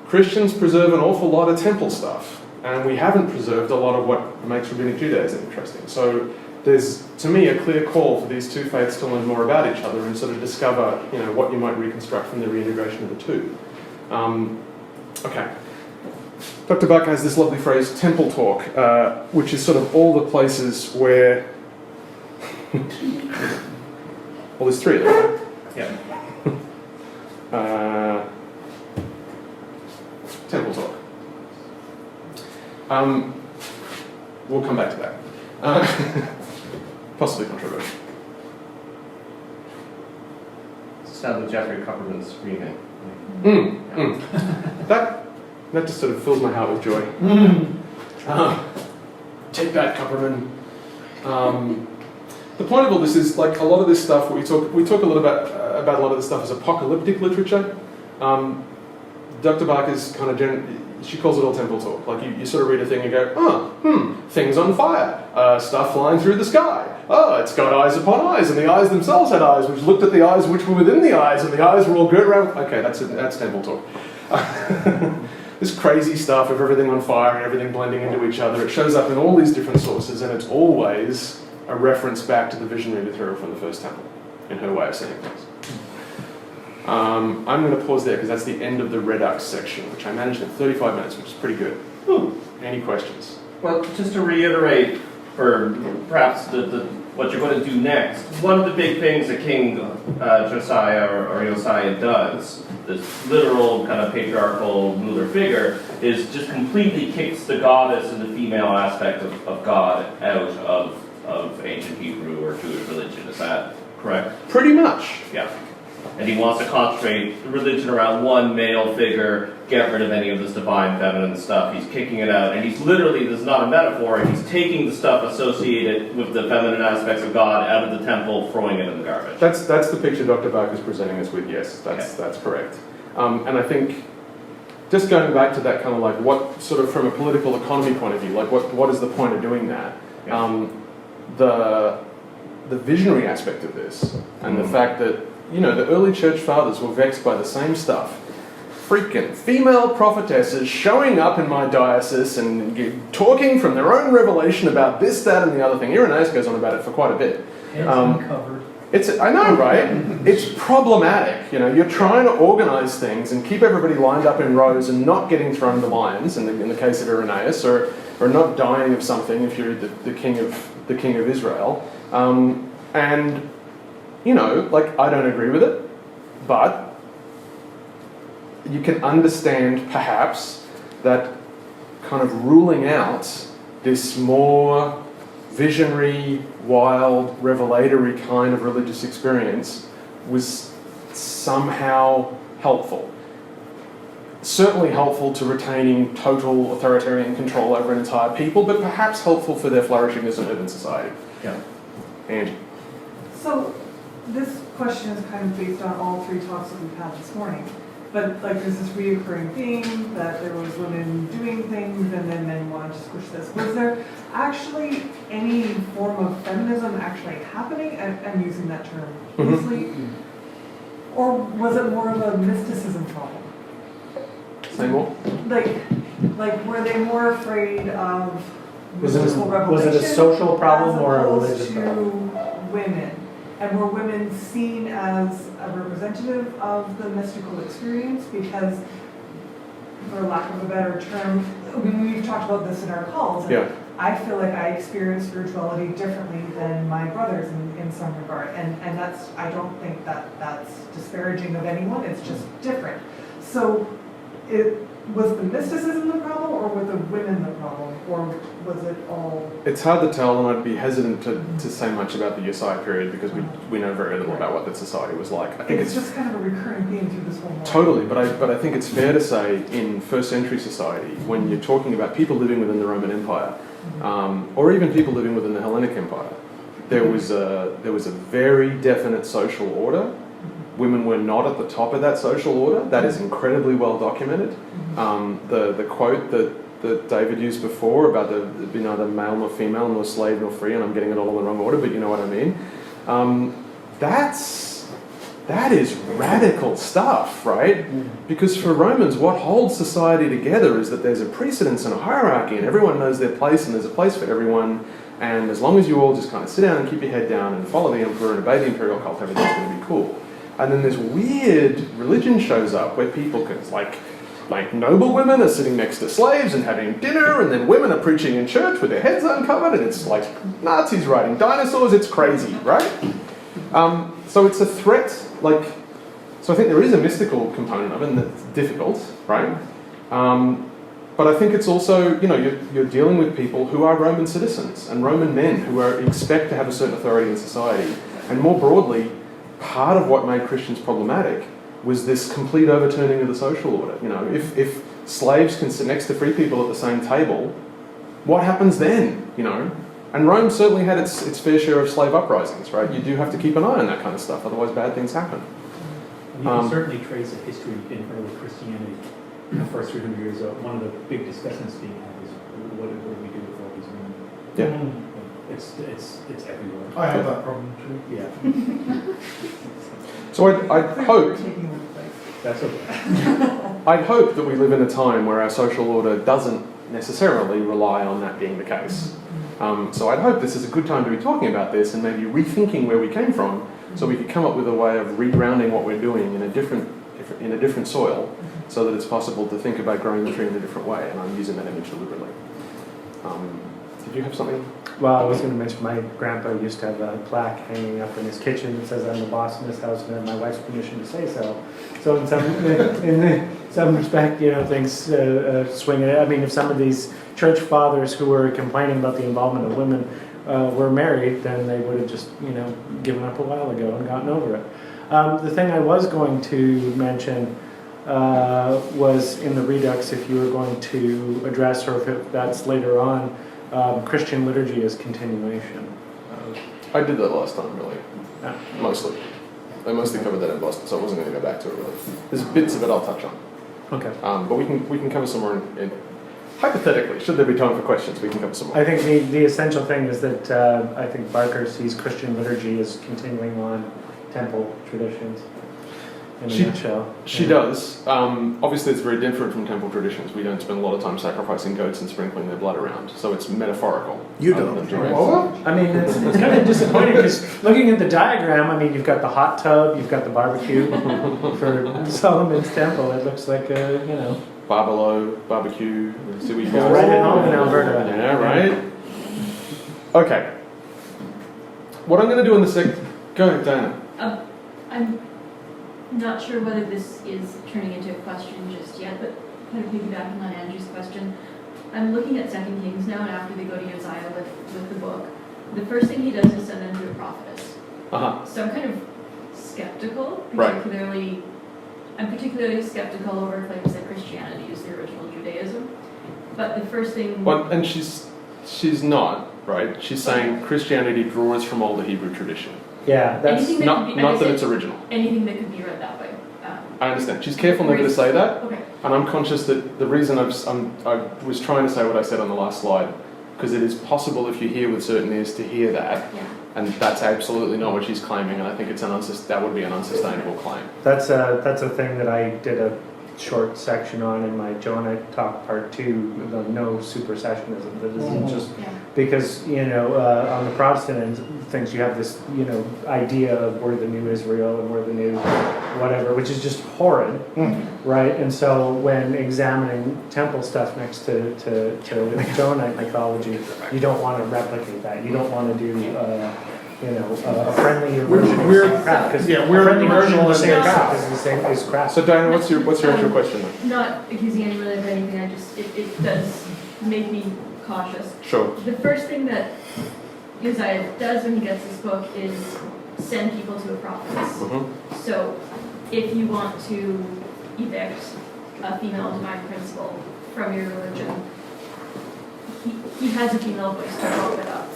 Christians preserve an awful lot of temple stuff, and we haven't preserved a lot of what makes Rabbinic Judaism interesting. So there's, to me, a clear call for these 2 faiths to learn more about each other and sort of discover, what you might reconstruct from the reintegration of the 2. Okay. Dr. Buck has this lovely phrase, temple talk, which is sort of all the places where... well, there's 3 of them, right? Yeah. Temple talk. We'll come back to that. Possibly controversial. sound of Jeffrey Kupperman screaming. That just sort of fills my heart with joy. Take that, Kupperman. The point of all this is, like, a lot of this stuff, we talk a little about a lot of this stuff as apocalyptic literature. Dr. Barker's kind of she calls it all temple talk. Like, you sort of read a thing and go, things on fire, stuff flying through the sky. Oh, it's got eyes upon eyes, and the eyes themselves had eyes, which looked at the eyes which were within the eyes, and the eyes were all girt around. Okay, that's temple talk. This crazy stuff of everything on fire and everything blending into each other. It shows up in all these different sources, and it's always a reference back to the visionary material from the first temple, in her way of seeing things. I'm going to pause there because that's the end of the Redux section, which I managed in 35 minutes, which is pretty good. Any questions? Well, just to reiterate, or perhaps what you're going to do next, one of the big things that King Josiah or Josiah does, this literal kind of patriarchal ruler figure, is just completely kicks the goddess and the female aspect of God out of ancient Hebrew or Jewish religion. Is that correct? Pretty much. Yeah. And he wants to concentrate the religion around one male figure, get rid of any of this divine feminine stuff. He's kicking it out, and he's literally, this is not a metaphor, he's taking the stuff associated with the feminine aspects of God out of the temple, throwing it in the garbage. That's the picture Dr. Barker's presenting us with, yes, that's correct. And I think, just going back to that kind of like, what sort of from a political economy point of view, like what is the point of doing that? Yeah. The visionary aspect of this, and the fact that, you know, the early church fathers were vexed by the same stuff. Freaking female prophetesses showing up in my diocese and talking from their own revelation about this, that, and the other thing. Irenaeus goes on about it for quite a bit. Uncovered. I know, right? It's problematic. You know, you're trying to organize things and keep everybody lined up in rows and not getting thrown to lions in the case of Irenaeus, or not dying of something if you're the king of Israel. And you know, like, I don't agree with it, but you can understand perhaps that kind of ruling out this more visionary, wild, revelatory kind of religious experience was somehow helpful. Certainly helpful to retaining total authoritarian control over an entire people, but perhaps helpful for their flourishing as an urban society. Yeah. Angie. So, this question is kind of based on all three talks that we've had this morning. But like there's this reoccurring theme that there was women doing things and then men wanted to squish this. Was there actually any form of feminism actually happening? I'm using that term loosely. Or was it more of a mysticism problem? Say more? Like were they more afraid of Was it mystical a revelation social problem as or a opposed religious to problem? women? And were women seen as a representative of the mystical experience? Because, for lack of a better term, I mean, we've talked about this in our calls. And I feel like I experience spirituality differently than my brothers in some regard. And that's, I don't think that's disparaging of anyone. It's just different. So, was the mysticism the problem, or were the women the problem, or was it all? It's hard to tell, and I'd be hesitant to say much about the Josiah period because we know very little about what that society was like. I think it's just kind of a recurring theme through this whole morning. Totally, but I think it's fair to say in first century society, when you're talking about people living within the Roman Empire, or even people living within the Hellenic Empire, there was a very definite social order. Women were not at the top of that social order. That is incredibly well documented. The quote that David used before about the neither male nor female, nor slave nor free, and I'm getting it all in the wrong order, but you know what I mean. That is radical stuff, right? Because for Romans, what holds society together is that there's a precedence and a hierarchy, and everyone knows their place, and there's a place for everyone. And as long as you all just kind of sit down and keep your head down and follow the emperor and obey the imperial cult, everything's going to be cool. And then this weird religion shows up where people can, like noble women are sitting next to slaves and having dinner, and then women are preaching in church with their heads uncovered, and it's like Nazis riding dinosaurs. It's crazy, right? So it's a threat. So I think there is a mystical component of it, and that's difficult, right? But I think it's also, you're dealing with people who are Roman citizens and Roman men who expect to have a certain authority in society, and more broadly, part of what made Christians problematic was this complete overturning of the social order. You know, if slaves can sit next to free people at the same table, what happens then? You know, and Rome certainly had its fair share of slave uprisings, right? You do have to keep an eye on that kind of stuff, otherwise bad things happen. You can certainly trace a history in early Christianity. The first 300 years, one of the big discussions being had is what do we do with all these women? Yeah. It's everywhere. I have that problem too. Yeah, So I'd hope that's okay. I'd hope that we live in a time where our social order doesn't necessarily rely on that being the case. So I'd hope this is a good time to be talking about this and maybe rethinking where we came from, so we could come up with a way of regrounding what we're doing in a different soil, so that it's possible to think about growing the tree in a different way. And I'm using that image deliberately. Did you have something? Well, I was going to mention my grandpa used to have a plaque hanging up in his kitchen that says, "I'm the boss in this house and I have my wife's permission to say so." So in some respect, you know, things swing it. I mean, if some of these church fathers who were complaining about the involvement of women were married, then they would have just, you know, given up a while ago and gotten over it. The thing I was going to mention was in the Redux, if you were going to address, or if that's later on, Christian liturgy as continuation. I did that last time, really. Yeah. Mostly. I mostly covered that in Boston, so I wasn't going to go back to it, really. There's bits of it I'll touch on. Okay. But we can cover some more in hypothetically, should there be time for questions, we can cover some more. I think the essential thing is that I think Barker sees Christian liturgy as continuing on temple traditions in a nutshell. She does. Obviously, it's very different from temple traditions. We don't spend a lot of time sacrificing goats and sprinkling their blood around, so it's metaphorical. You rather don't. than direct. I mean, it's kind of disappointing because looking at the diagram, I mean, you've got the hot tub, you've got the barbecue for Solomon's temple. It looks like a, you know. Barbecue, see we go. Right at home in Alberta. Yeah, right? Okay. What I'm going to do in the Go ahead, Diana. I'm not sure whether this is turning into a question just yet, but kind of piggybacking on Andrew's question, I'm looking at 2 Kings now, and after they go to Josiah with the book, the first thing he does is send them to a prophetess. Uh-huh. So I'm kind of skeptical, Right. I'm particularly skeptical over claims that Christianity is the original Judaism. But the first thing... Well, and she's not, right? She's saying Christianity draws from older Hebrew tradition. Yeah, that's anything that Not, could be, not that it's original. anything that could be read that way. I understand. She's careful never to say that. Okay. And I'm conscious that the reason I was trying to say what I said on the last slide, because it is possible if you hear with certain ears to hear that, Yeah. and that's absolutely not what she's claiming, and I think that would be an unsustainable claim. That's a thing that I did a short section on in my Johannite talk part 2, the no supersessionism. That isn't just Yeah. because, you know, on the Protestant end of things, you have this, you know, idea of we're the new Israel and we're the new whatever, which is just horrid, right? And so when examining temple stuff next to Johannite mythology, you don't want to replicate that. You don't want to do a friendly version of the same crap, because we're friendly the version of the same version crap is the same as crap. So Diana, what's your actual question then? Not accusing anyone of anything, it does make me cautious. Sure. The first thing that Josiah does when he gets this book is send people to a prophetess. Mm-hmm. So if you want to evict a female divine principle from your religion, he has a female voice to follow it up.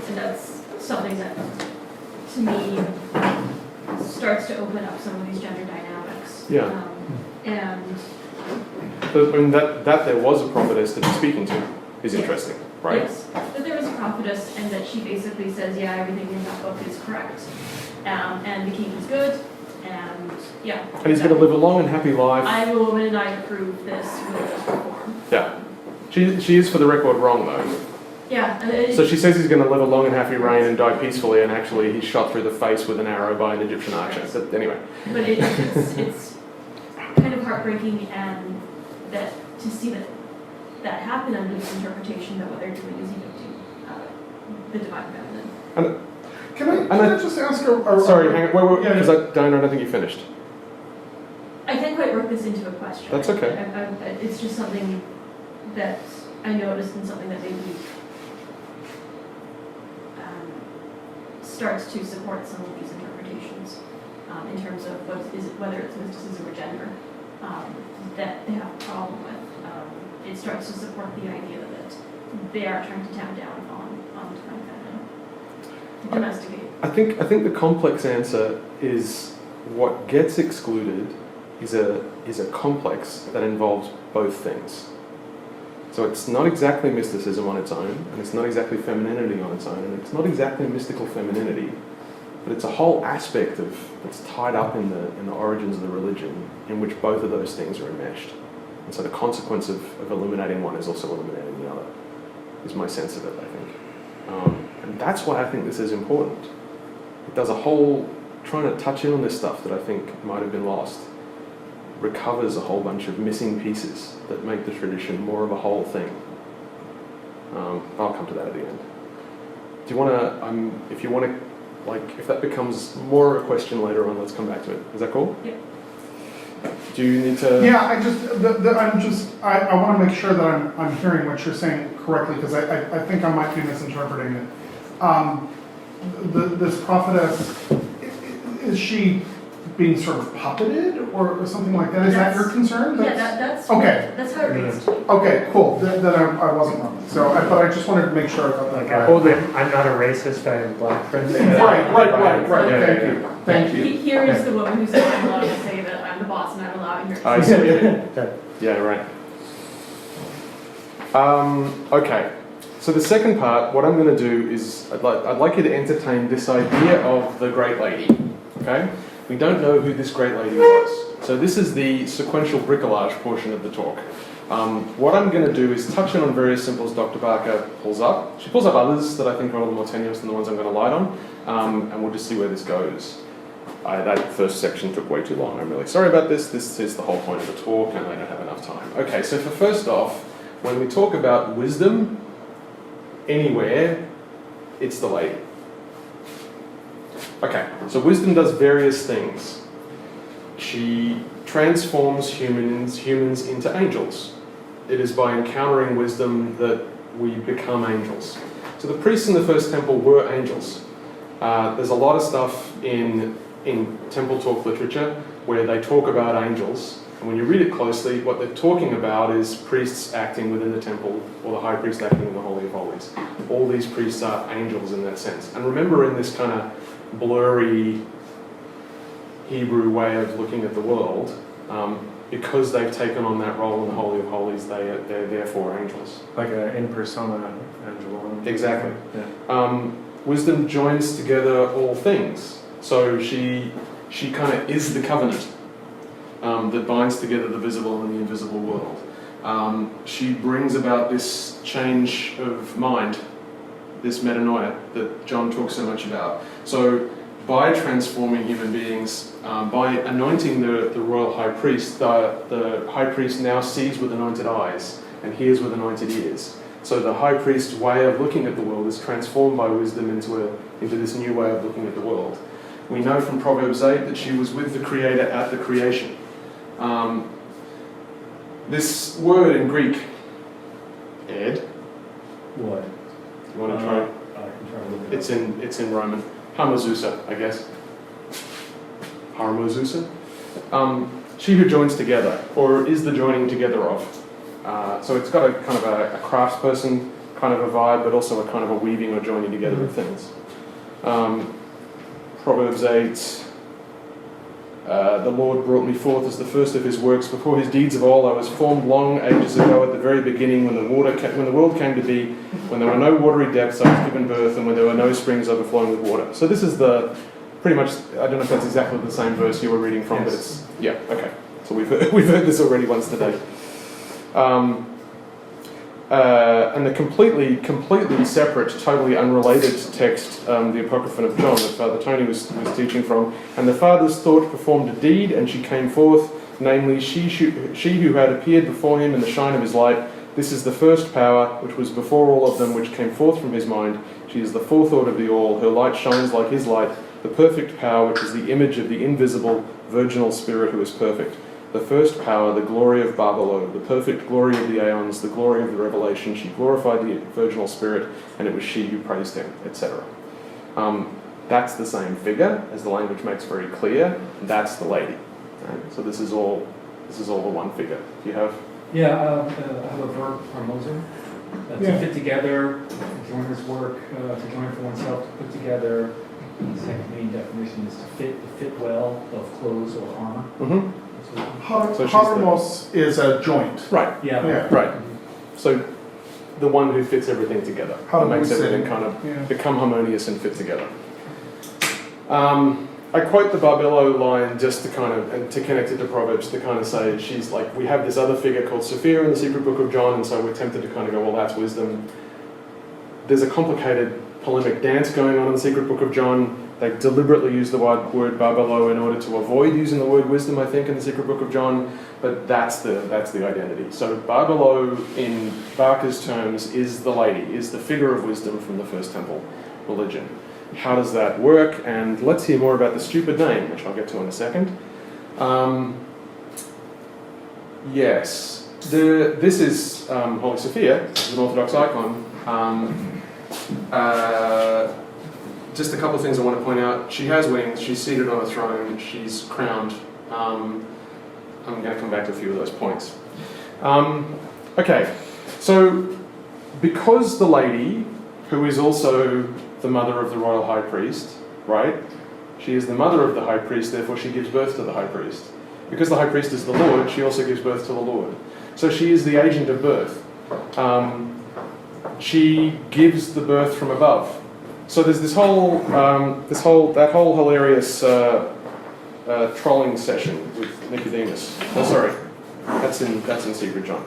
And that's something that, to me, starts to open up some of these gender dynamics. Yeah. And But, I mean, that there was a prophetess to be speaking to is interesting, right? yes, that there was a prophetess, and that she basically says, yeah, everything in that book is correct. And the king is good, and yeah. And he's going to live a long and happy life. I'm a woman and I approve this religious reform. Yeah. She is, for the record, wrong though. Yeah. And So she says he's going to live a long and happy reign and die peacefully, and actually he's shot through the face with an arrow by an Egyptian archer. But anyway. But it's kind of heartbreaking, and that to see that happen under this interpretation that what they're doing is evicting the divine feminine. Can I just ask Sorry, hang on, wait, Yeah, because Diana, I don't think you finished. I can't quite work this into a question. That's okay. It's just something that I noticed, and something that maybe starts to support some of these interpretations. in terms of whether it's mysticism or gender, that they have a problem with. It starts to support the idea that they are trying to tamp down on divine feminine, domesticate. I think the complex answer is what gets excluded is a complex that involves both things. So it's not exactly mysticism on its own, and it's not exactly femininity on its own, and it's not exactly mystical femininity, but it's a whole aspect that's tied up in the origins of the religion in which both of those things are enmeshed. And so the consequence of eliminating one is also eliminating the other, is my sense of it, I think. And that's why I think this is important. It does a whole, trying to touch in on this stuff that I think might have been lost, recovers a whole bunch of missing pieces that make the tradition more of a whole thing. I'll come to that at the end. Do you want to, if you want to, if that becomes more of a question later on, let's come back to it. Is that cool? Yeah. Do you need to? Yeah, I want to make sure that I'm hearing what you're saying correctly, because I think I might be misinterpreting it. This prophetess, is she being sort of puppeted or something like that? Is that your concern? That's okay. That's how it reads to me. Okay, cool. Then I wasn't wrong. But I just wanted to make sure I got that right. I'm not a racist, I am black friend. Right. Thank you. Here is the woman who said I'm allowed to say that I'm the boss and I'm allowing her to say that. Yeah, right. Okay. So the second part, what I'm going to do is I'd like you to entertain this idea of the Great Lady. Okay? We don't know who this Great Lady was. So this is the sequential bricolage portion of the talk. What I'm going to do is touch on various symbols Dr. Barker pulls up. She pulls up others that I think are a little more tenuous than the ones I'm going to light on, and we'll just see where this goes. That first section took way too long. I'm really sorry about this. This is the whole point of the talk, and I don't have enough time. Okay, so for first off, when we talk about wisdom, anywhere, it's the lady. Okay, so wisdom does various things. She transforms humans into angels. It is by encountering wisdom that we become angels. So the priests in the first temple were angels. There's a lot of stuff in temple talk literature where they talk about angels. And when you read it closely, what they're talking about is priests acting within the temple, or the high priest acting in the Holy of Holies. All these priests are angels in that sense. And remember, in this kind of blurry Hebrew way of looking at the world, because they've taken on that role in the Holy of Holies, they're therefore angels. Like an in persona angel. Exactly. Yeah. Wisdom joins together all things. So she kind of is the covenant that binds together the visible and the invisible world. She brings about this change of mind, this metanoia that John talks so much about. So by transforming human beings, by anointing the royal high priest, the high priest now sees with anointed eyes and hears with anointed ears. So the high priest's way of looking at the world is transformed by wisdom into this new way of looking at the world. We know from Proverbs 8 that she was with the Creator at the creation. This word in Greek, Ed. What? You want to try? I can try to look it up. It's in Roman. Harmozusa, I guess. Harmozusa. She who joins together, or is the joining together of. So it's got a kind of a craftsperson kind of a vibe, but also a kind of a weaving or joining together of things. Proverbs 8. The Lord brought me forth as the first of his works. Before his deeds of old, I was formed long ages ago at the very beginning, when the world came to be, when there were no watery depths, I was given birth, and when there were no springs overflowing with water. So this is pretty much, I don't know if that's exactly the same verse you were reading from, but it's, yeah, okay. So we've heard this already once today. And the completely separate, totally unrelated text, the Apocryphon of John, that Father Tony was teaching from. And the Father's thought performed a deed, and she came forth, namely she who had appeared before him in the shine of his light. This is the first power, which was before all of them, which came forth from his mind. She is the forethought of the all. Her light shines like his light, the perfect power, which is the image of the invisible, virginal spirit who is perfect. The first power, the glory of Babylon, the perfect glory of the aeons, the glory of the revelation. She glorified the virginal spirit, and it was she who praised him, etc. That's the same figure, as the language makes very clear. That's the lady. Right? So this is all the one figure. Do you have? Yeah, I have a verb harmoser. To fit together, joiner's work, to join for oneself, to put together. The second main definition is to fit well of clothes or armor. Mm-hmm. So Harmos is a joint. Right. Yeah. Right. So the one who fits everything together. That makes everything kind of become harmonious and fit together. I quote the Barbello line just to kind of, and to connect it to Proverbs, to kind of say, she's like, we have this other figure called Sophia in the secret book of John, and so we're tempted to kind of go, well, that's wisdom. There's a complicated polemic dance going on in the secret book of John. They deliberately use the word Barbello in order to avoid using the word wisdom, I think, in the secret book of John, but that's the identity. So Barbello, in Barker's terms, is the lady, is the figure of wisdom from the First Temple religion. How does that work? And let's hear more about the stupid name, which I'll get to in a second. Yes, this is Holy Sophia, an Orthodox icon. Just a couple of things I want to point out. She has wings, she's seated on a throne, she's crowned. I'm going to come back to a few of those points. Okay, so because the lady, who is also the mother of the royal high priest, right? She is the mother of the high priest, therefore she gives birth to the high priest. Because the high priest is the Lord, she also gives birth to the Lord. So she is the agent of birth. She gives the birth from above. So there's that whole hilarious trolling session with Nicodemus. Oh, sorry, that's in Secret John.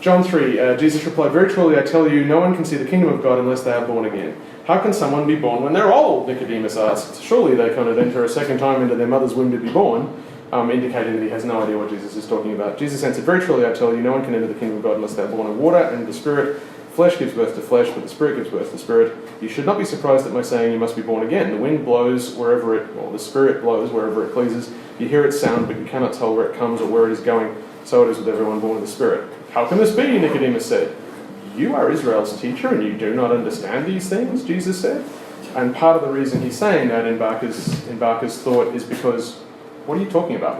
John 3, Jesus replied, "Very truly I tell you, no one can see the kingdom of God unless they are born again." How can someone be born when they're old? Nicodemus asked. Surely they kind of enter a second time into their mother's womb to be born, indicating that he has no idea what Jesus is talking about. Jesus answered, "Very truly I tell you, no one can enter the kingdom of God unless they are born of water and the Spirit. Flesh gives birth to flesh, but the Spirit gives birth to spirit. You should not be surprised at my saying you must be born again. The wind blows wherever the Spirit blows wherever it pleases. You hear its sound, but you cannot tell where it comes or where it is going. So it is with everyone born of the Spirit." "How can this be?" Nicodemus said. "You are Israel's teacher, and you do not understand these things," Jesus said. And part of the reason he's saying that in Barker's thought is because, what are you talking about?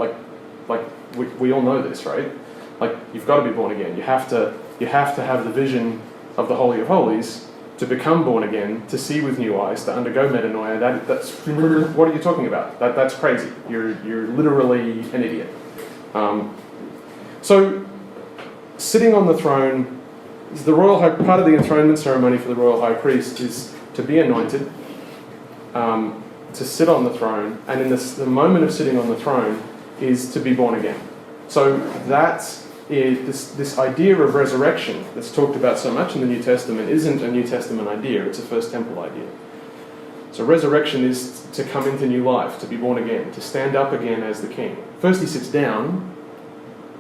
We all know this, right? Like, you've got to be born again. You have to have the vision of the Holy of Holies to become born again, to see with new eyes, to undergo metanoia. That's what are you talking about? That's crazy. You're literally an idiot. So, sitting on the throne, the part of the enthronement ceremony for the royal high priest is to be anointed, to sit on the throne, and in the moment of sitting on the throne is to be born again. So that's this idea of resurrection that's talked about so much in the New Testament isn't a New Testament idea, it's a First Temple idea. So resurrection is to come into new life, to be born again, to stand up again as the king. First he sits down.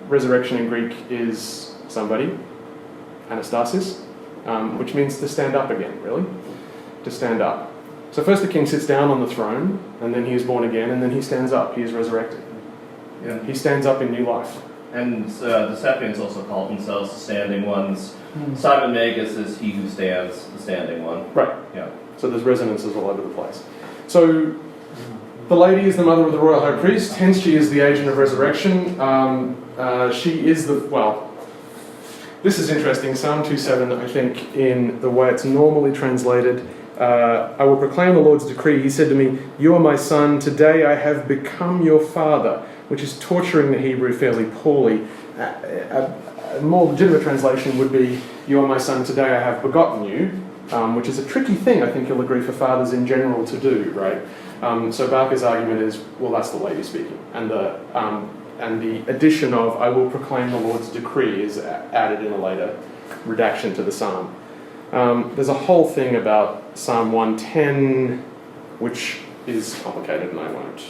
Resurrection in Greek is somebody, anastasis, which means to stand up again, really, to stand up. So first the king sits down on the throne, and then he is born again, and then he stands up, he is resurrected. Yeah. He stands up in new life. And the Sapiens also call themselves the standing ones. Simon Magus is he who stands, the standing one. Right. Yeah. So there's resonances all over the place. So the lady is the mother of the royal high priest, hence she is the agent of resurrection. She is this is interesting, Psalm 2:7, I think, in the way it's normally translated, "I will proclaim the Lord's decree. He said to me, 'You are my son, today I have become your father,'" which is torturing the Hebrew fairly poorly. A more legitimate translation would be, "You are my son, today I have begotten you," which is a tricky thing, I think you'll agree, for fathers in general to do, right? So Barker's argument is, well, that's the lady speaking. And the addition of "I will proclaim the Lord's decree" is added in a later redaction to the psalm. There's a whole thing about Psalm 110, which is complicated and I won't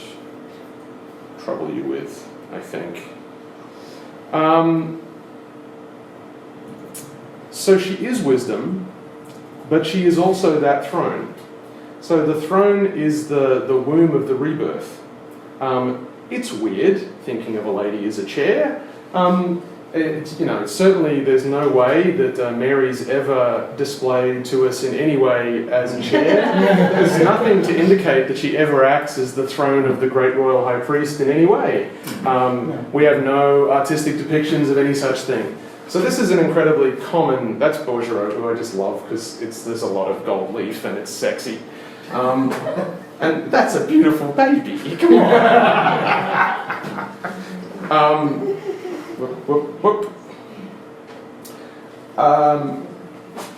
trouble you with, I think. So she is wisdom, but she is also that throne. So the throne is the womb of the rebirth. It's weird thinking of a lady as a chair. certainly there's no way that Mary's ever displayed to us in any way as a chair. There's nothing to indicate that she ever acts as the throne of the great royal high priest in any way. We have no artistic depictions of any such thing. So this is an incredibly common, that's Borgerot, who I just love because there's a lot of gold leaf and it's sexy. And that's a beautiful baby, come on. Whoop, whoop.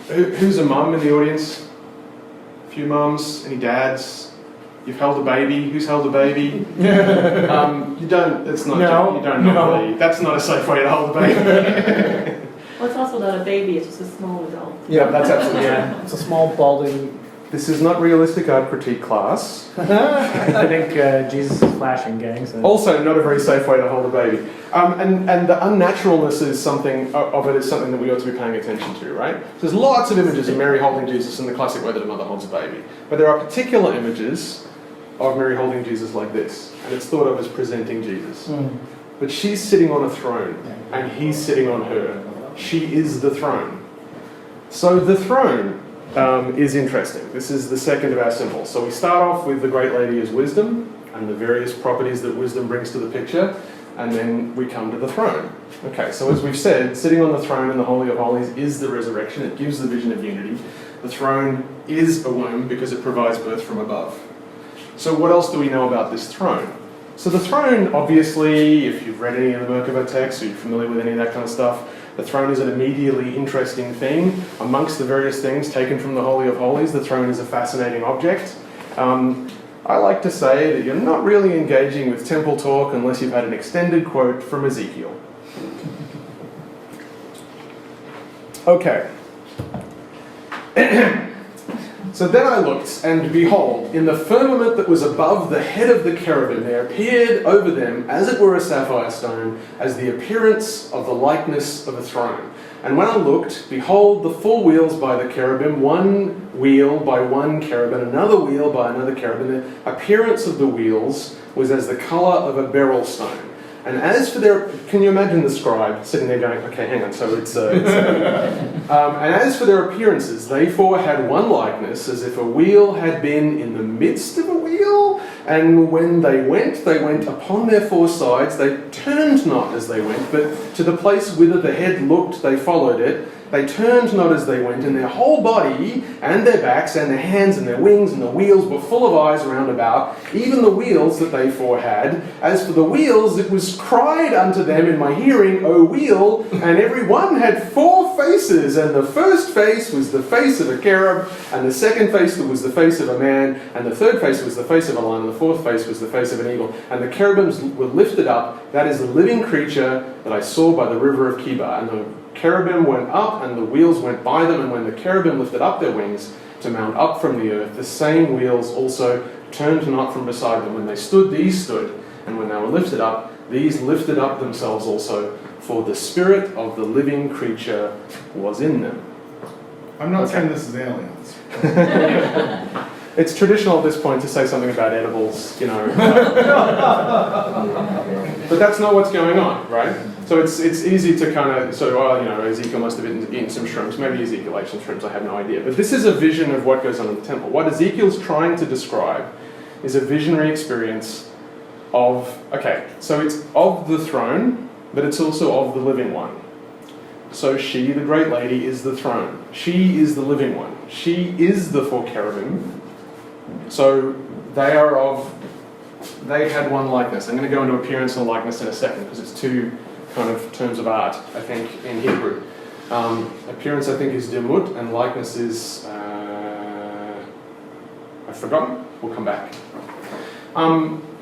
Who's a mum in the audience? A few mums? Any dads? You've held a baby? Who's held a baby? You don't. It's not. No, You don't normally. That's not a safe way to hold a baby. Well, it's also not a baby, it's just a small adult. Yeah, that's absolutely Yeah. It's a small balding. This is not realistic art critique class. I think Jesus is flashing, gang. So. Also, not a very safe way to hold a baby. And the unnaturalness is something of it is something that we ought to be paying attention to, right? So there's lots of images of Mary holding Jesus in the classic way that a mother holds a baby. But there are particular images of Mary holding Jesus like this, and it's thought of as presenting Jesus. But she's sitting on a throne, and he's sitting on her. She is the throne. So the throne is interesting. This is the second of our symbols. So we start off with the great lady as wisdom, and the various properties that wisdom brings to the picture, and then we come to the throne. Okay, so as we've said, sitting on the throne in the Holy of Holies is the resurrection. It gives the vision of unity. The throne is a womb because it provides birth from above. So what else do we know about this throne? So the throne, obviously, if you've read any of the Merkaba texts, or you're familiar with any of that kind of stuff, the throne is an immediately interesting thing. Amongst the various things taken from the Holy of Holies, the throne is a fascinating object. I like to say that you're not really engaging with temple talk unless you've had an extended quote from Ezekiel. Okay. So then I looked, and behold, in the firmament that was above the head of the cherubim, there appeared over them, as it were a sapphire stone, as the appearance of the likeness of a throne. And when I looked, behold, the four wheels by the cherubim, one wheel by one cherubim, another wheel by another cherubim. The appearance of the wheels was as the colour of a beryl stone. And as for their, can you imagine the scribe sitting there going, okay, hang on, so and as for their appearances, they four had one likeness, as if a wheel had been in the midst of a wheel, and when they went upon their four sides, they turned not as they went, but to the place whither the head looked, they followed it. They turned not as they went, and their whole body, and their backs, and their hands, and their wings, and the wheels were full of eyes round about, even the wheels that they four had. As for the wheels, it was cried unto them in my hearing, O wheel, and every one had four faces, and the first face was the face of a cherub, and the second face was the face of a man, and the third face was the face of a lion, and the fourth face was the face of an eagle. And the cherubims were lifted up, that is the living creature that I saw by the river of Kibar. And the cherubim went up, and the wheels went by them, and when the cherubim lifted up their wings to mount up from the earth, the same wheels also turned not from beside them. When they stood, these stood, and when they were lifted up, these lifted up themselves also, for the spirit of the living creature was in them. I'm not saying this is aliens. It's traditional at this point to say something about edibles, you know. But that's not what's going on, right? So it's easy to kind of, Ezekiel must have eaten some shrooms. Maybe Ezekiel ate some shrooms, I have no idea. But this is a vision of what goes on in the temple. What Ezekiel's trying to describe is a visionary experience of, so it's of the throne, but it's also of the living one. So she, the great lady, is the throne. She is the living one. She is the four cherubim. So they had one likeness. I'm going to go into appearance and likeness in a second because it's two kind of terms of art, I think, in Hebrew. Appearance, I think, is demut, and likeness is, I've forgotten. We'll come back.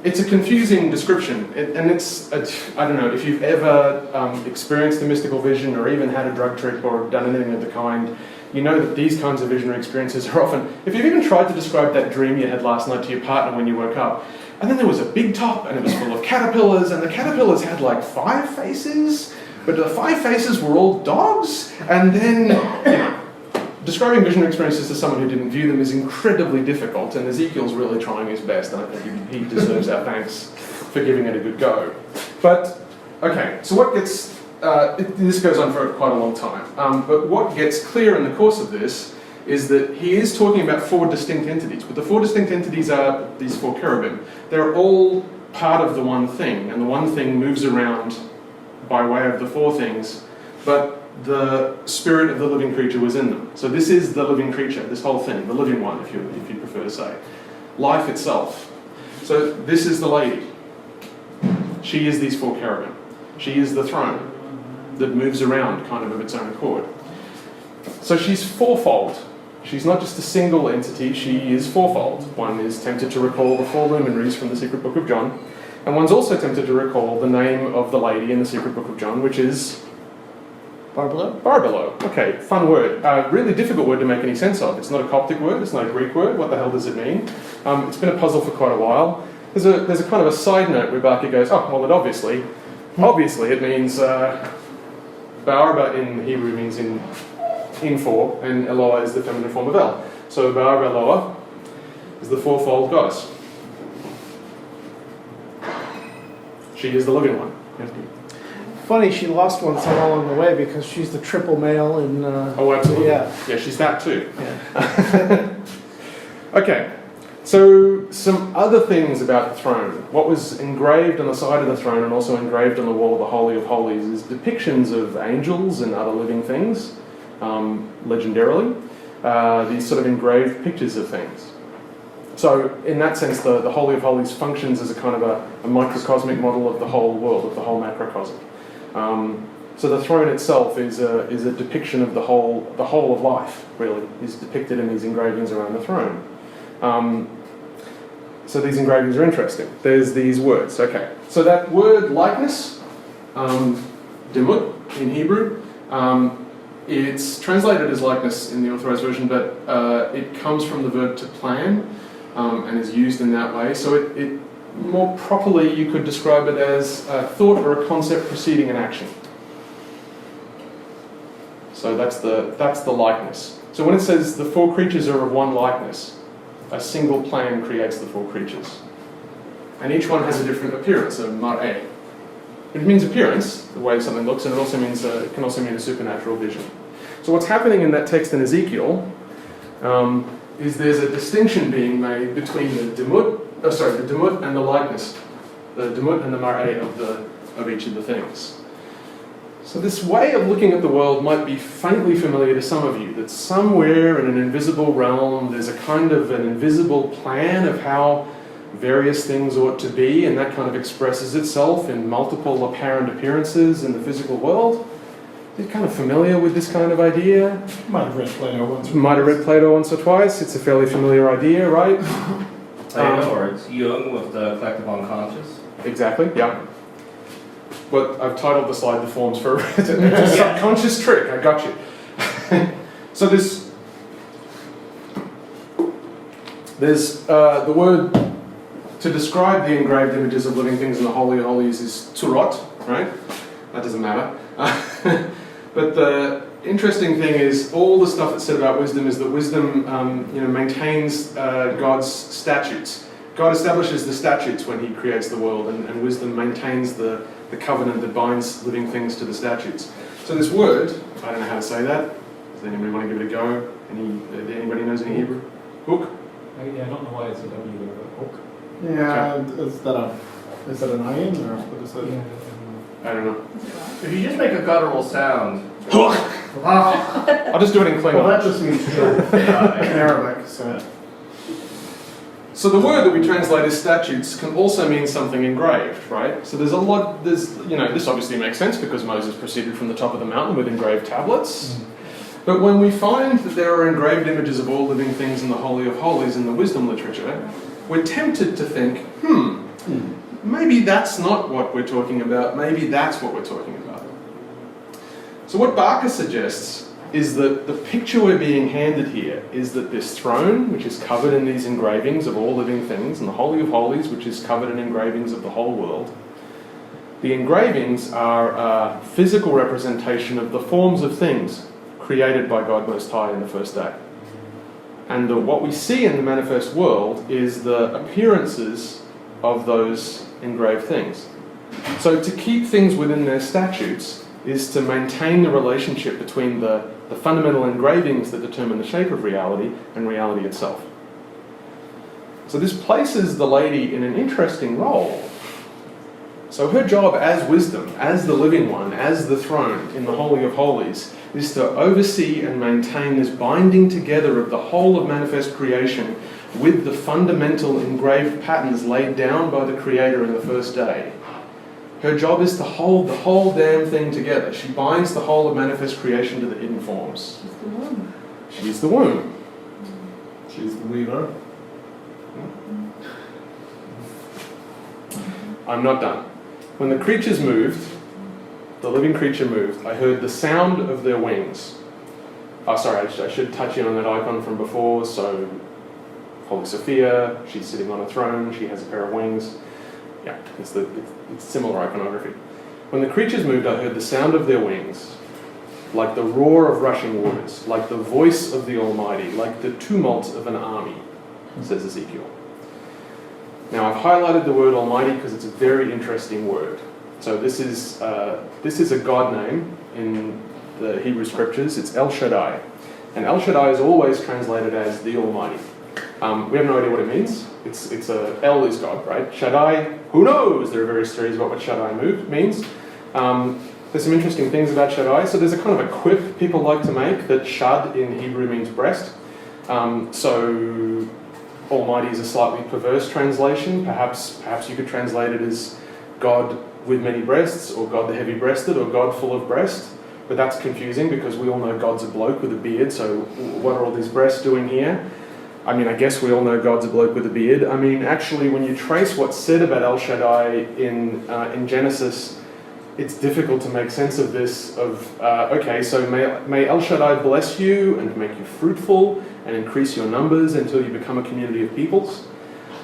It's a confusing description, I don't know, if you've ever experienced a mystical vision or even had a drug trip or done anything of the kind, you know that these kinds of visionary experiences are often, if you've even tried to describe that dream you had last night to your partner when you woke up, and then there was a big top and it was full of caterpillars, and the caterpillars had like 5 faces, but the 5 faces were all dogs, and then, describing visionary experiences to someone who didn't view them is incredibly difficult, and Ezekiel's really trying his best, and I think he deserves our thanks for giving it a good go. But, so what gets this goes on for quite a long time. But what gets clear in the course of this is that he is talking about 4 distinct entities. But the 4 distinct entities are these 4 cherubim. They're all part of the one thing, and the one thing moves around by way of the 4 things, but the spirit of the living creature was in them. So this is the living creature, this whole thing, the living one, if you prefer to say. Life itself. So this is the lady. She is these 4 cherubim. She is the throne that moves around kind of its own accord. So she's fourfold. She's not just a single entity, she is fourfold. One is tempted to recall the 4 luminaries from the secret book of John, and one's also tempted to recall the name of the lady in the secret book of John, which is Barbelo? Barbelo. Okay, fun word. Really difficult word to make any sense of. It's not a Coptic word, it's not a Greek word. What the hell does it mean? It's been a puzzle for quite a while. There's a kind of a side note where Barker goes, oh, well, it obviously it means Barba in Hebrew means in for, and Eloah is the feminine form of El. So Barbeloa is the fourfold goddess. She is the living one. Funny, she lost one somewhere along the way because she's the triple male in... Oh, absolutely. Yeah. Yeah, she's that too. Yeah. Okay, so some other things about the throne. What was engraved on the side of the throne and also engraved on the wall of the Holy of Holies is depictions of angels and other living things, legendarily. These sort of engraved pictures of things. So in that sense, the Holy of Holies functions as a kind of a microcosmic model of the whole world, of the whole macrocosm. So the throne itself is a depiction of the whole of life, really, is depicted in these engravings around the throne. So these engravings are interesting. There's these words, okay. So that word likeness, demut in Hebrew, it's translated as likeness in the Authorized Version, but it comes from the verb to plan and is used in that way. So it more properly you could describe it as a thought or a concept preceding an action. So that's the likeness. So when it says the 4 creatures are of one likeness, a single plan creates the 4 creatures. And each one has a different appearance, a mar'eh. It means appearance, the way something looks, and it also means it can also mean a supernatural vision. So what's happening in that text in Ezekiel is there's a distinction being made between the demut and the likeness, the demut and the mar'eh of each of the things. So this way of looking at the world might be faintly familiar to some of you, that somewhere in an invisible realm there's a kind of an invisible plan of how various things ought to be, and that kind of expresses itself in multiple apparent appearances in the physical world. Are you kind of familiar with this kind of idea? Might have read Plato once. Might have read Plato once or twice. It's a fairly familiar idea, right? Plato, or it's Jung with the collective unconscious. Exactly, yeah. But I've titled the slide "The Forms for a Subconscious Trick." I got you. So there's the word to describe the engraved images of living things in the Holy of Holies is turot, right? That doesn't matter. But the interesting thing is all the stuff that's said about wisdom is that wisdom maintains God's statutes. God establishes the statutes when he creates the world, and wisdom maintains the covenant that binds living things to the statutes. So this word, I don't know how to say that. Does anybody want to give it a go? Anybody knows any Hebrew? Hook? Yeah, I don't know why it's a W there, but hook. Yeah, is that an ayin or what is it? Yeah, I don't know. If you just make a guttural sound, I'll just do it in Klingon. Well, that just means in Arabic, so... So the word that we translate as statutes can also mean something engraved, right? So this obviously makes sense because Moses proceeded from the top of the mountain with engraved tablets. But when we find that there are engraved images of all living things in the Holy of Holies in the wisdom literature, we're tempted to think, maybe that's not what we're talking about, maybe that's what we're talking about. So what Barker suggests is that the picture we're being handed here is that this throne, which is covered in these engravings of all living things, and the Holy of Holies, which is covered in engravings of the whole world, the engravings are a physical representation of the forms of things created by God Most High in the first day. And what we see in the manifest world is the appearances of those engraved things. So to keep things within their statutes is to maintain the relationship between the fundamental engravings that determine the shape of reality and reality itself. So this places the lady in an interesting role. So her job as wisdom, as the living one, as the throne in the Holy of Holies, is to oversee and maintain this binding together of the whole of manifest creation with the fundamental engraved patterns laid down by the Creator in the first day. Her job is to hold the whole damn thing together. She binds the whole of manifest creation to the hidden forms. She's the womb. She's the womb. She's the weaver. I'm not done. When the creatures moved, the living creature moved, I heard the sound of their wings. Oh, sorry, I should touch in on that icon from before. So, Holy Sophia, she's sitting on a throne, she has a pair of wings. Yeah, it's similar iconography. When the creatures moved, I heard the sound of their wings, like the roar of rushing waters, like the voice of the Almighty, like the tumult of an army, says Ezekiel. Now, I've highlighted the word Almighty because it's a very interesting word. So this is a God name in the Hebrew Scriptures. It's El Shaddai. And El Shaddai is always translated as the Almighty. We have no idea what it means. El is God, right? Shaddai, who knows? There are various theories about what Shaddai means. There's some interesting things about Shaddai. So there's a kind of a quip people like to make that Shad in Hebrew means breast. So Almighty is a slightly perverse translation. Perhaps you could translate it as God with many breasts, or God the heavy-breasted, or God full of breast. But that's confusing because we all know God's a bloke with a beard, so what are all these breasts doing here? I mean, I guess we all know God's a bloke with a beard. I mean, actually, when you trace what's said about El Shaddai in Genesis, it's difficult to make sense of this, okay, so may El Shaddai bless you and make you fruitful and increase your numbers until you become a community of peoples.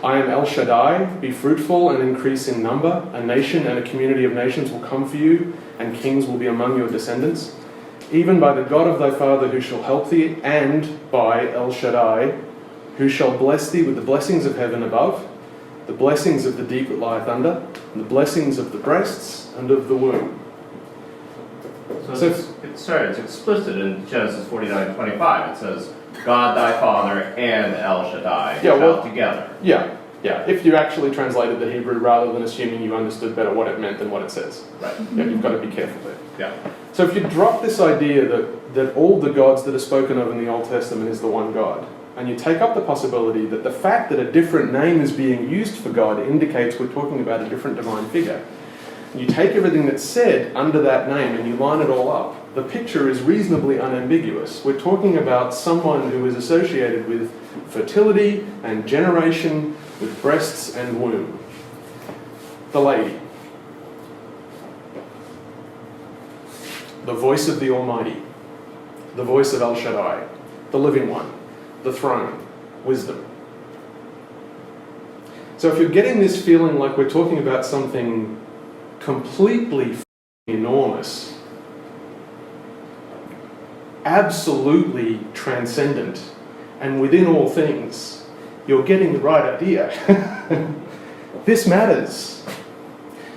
I am El Shaddai, be fruitful and increase in number. A nation and a community of nations will come for you, and kings will be among your descendants. Even by the God of thy father who shall help thee, and by El Shaddai, who shall bless thee with the blessings of heaven above, the blessings of the deep that lieth under, and the blessings of the breasts and of the womb. So it's explicit in Genesis 49:25. It says, God thy Father and El Shaddai together. Yeah. If you actually translated the Hebrew rather than assuming you understood better what it meant than what it says. Right. Yeah, you've got to be careful there. Yeah. So if you drop this idea that all the gods that are spoken of in the Old Testament is the one God, and you take up the possibility that the fact that a different name is being used for God indicates we're talking about a different divine figure, you take everything that's said under that name and you line it all up, the picture is reasonably unambiguous. We're talking about someone who is associated with fertility and generation, with breasts and womb. The lady. The voice of the Almighty. The voice of El Shaddai. The living one. The throne. Wisdom. So if you're getting this feeling like we're talking about something completely enormous, absolutely transcendent, and within all things, you're getting the right idea. This matters.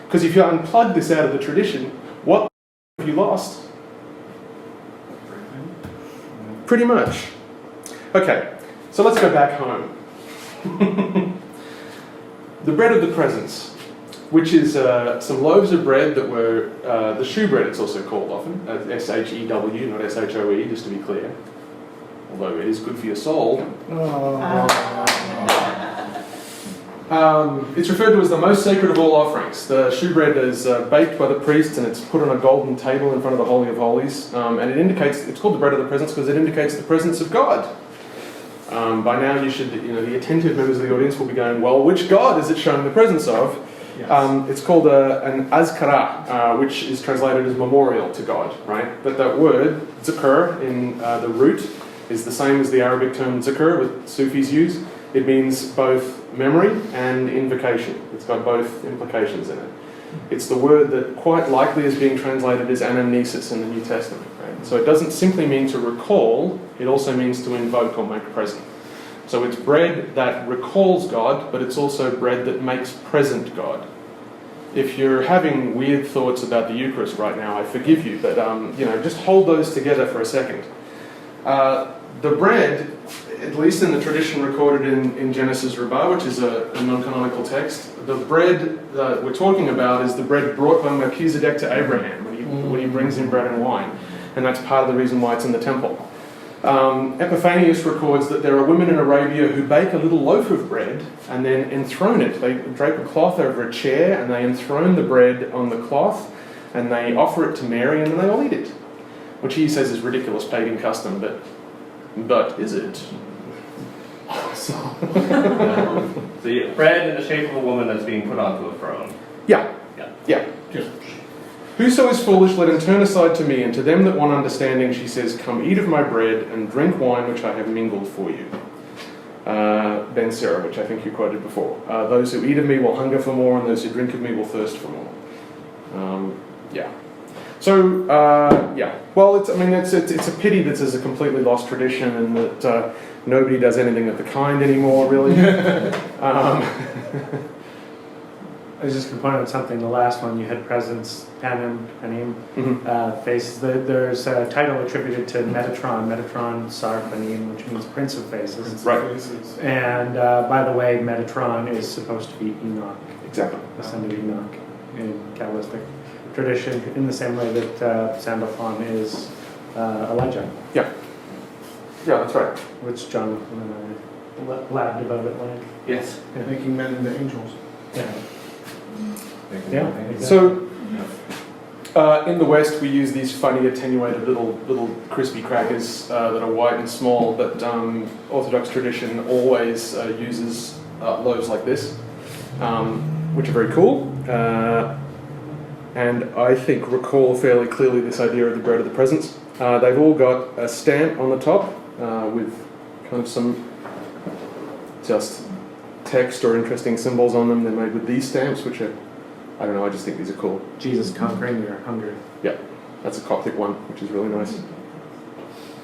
Because if you unplug this out of the tradition, what have you lost? Pretty much. Okay, so let's go back home. The bread of the presence, which is some loaves of bread that were the shoe bread, it's also called often, S-H-E-W, not S-H-O-E, just to be clear. Although it is good for your soul. It's referred to as the most sacred of all offerings. The shoe bread is baked by the priests and it's put on a golden table in front of the Holy of Holies. And it indicates, it's called the bread of the presence because it indicates the presence of God. By now you should, the attentive members of the audience will be going, well, which God is it showing the presence of? Yes. It's called an azkara, which is translated as memorial to God, right? But that word, zikr, in the root, is the same as the Arabic term zikr, that Sufis use. It means both memory and invocation. It's got both implications in it. It's the word that quite likely is being translated as anamnesis in the New Testament, right? So it doesn't simply mean to recall, it also means to invoke or make present. So it's bread that recalls God, but it's also bread that makes present God. if you're having weird thoughts about the Eucharist right now, I forgive you, but just hold those together for a second. The bread, at least in the tradition recorded in Genesis Rabbah, which is a non-canonical text, the bread that we're talking about is the bread brought by Melchizedek to Abraham when he brings in bread and wine, and that's part of the reason why it's in the temple. Epiphanius records that there are women in Arabia who bake a little loaf of bread and then enthrone it. They drape a cloth over a chair and they enthrone the bread on the cloth and they offer it to Mary and then they all eat it, which he says is ridiculous pagan custom, but is it? So bread in the shape of a woman that's being put onto a throne. Yeah. Whoso is foolish, let him turn aside to me, and to them that want understanding, she says, come eat of my bread and drink wine which I have mingled for you. Ben Sira, which I think you quoted before. Those who eat of me will hunger for more, and those who drink of me will thirst for more. Well, it's a pity that there's a completely lost tradition and that nobody does anything of the kind anymore, really. I was just going to point out something. The last one, you had presence, panim, faces. There's a title attributed to Metatron, Sar Panim, which means Prince of Faces. Right. And by the way, Metatron is supposed to be Enoch. Exactly. The son of Enoch in Kabbalistic tradition, in the same way that Sandalphon is Elijah. Yeah, that's right. Which John and I laughed about it like. Yes. Making men into angels. Yeah. So, in the West, we use these funny, attenuated little crispy crackers that are white and small, but Orthodox tradition always uses loaves like this, which are very cool. And I think recall fairly clearly this idea of the bread of the presence. They've all got a stamp on the top with kind of some just text or interesting symbols on them. They're made with these stamps, which are, I don't know, I just think these are cool. Jesus conquering your hunger. Yeah, that's a Coptic one, which is really nice.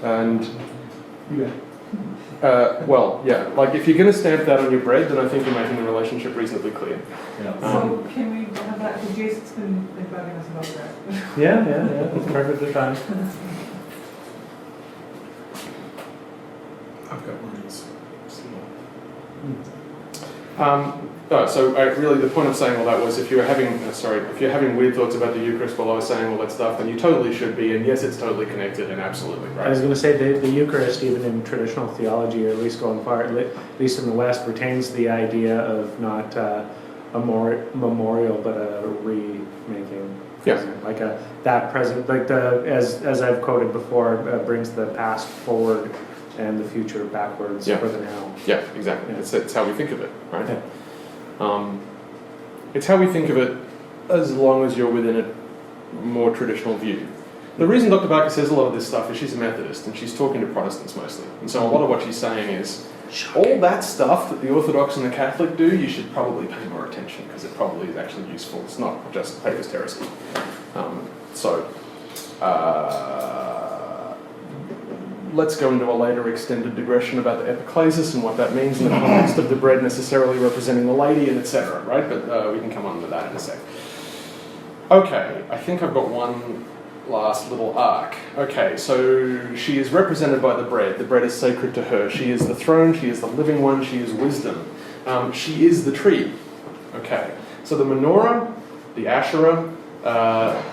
And, like if you're going to stamp that on your bread, then I think you're making the relationship reasonably clear. So can we have that, because Jason's been bugging us about that. Yeah, it's perfectly fine. I've got one of these. Really the point of saying all that was if you're having weird thoughts about the Eucharist while I was saying all that stuff, then you totally should be, and yes, it's totally connected and absolutely right. I was going to say the Eucharist, even in traditional theology, or at least going far, at least in the West, retains the idea of not a memorial, but a remaking. Yeah. Like that present, like as I've quoted before, brings the past forward and the future backwards for the now. Yeah, exactly. Yeah. It's how we think of it, right? Yeah. It's how we think of it as long as you're within a more traditional view. The reason Dr. Barker says a lot of this stuff is she's a Methodist and she's talking to Protestants mostly. And so a lot of what she's saying is, all that stuff that the Orthodox and the Catholic do, you should probably pay more attention because it probably is actually useful. It's not just papist heresy. Let's go into a later extended digression about the epiclesis and what that means in the context of the bread necessarily representing the lady and etc. Right? But we can come on to that in a sec. Okay, I think I've got one last little arc. Okay, so she is represented by the bread. The bread is sacred to her. She is the throne. She is the living one. She is wisdom. She is the tree. Okay, so the menorah, the Asherah.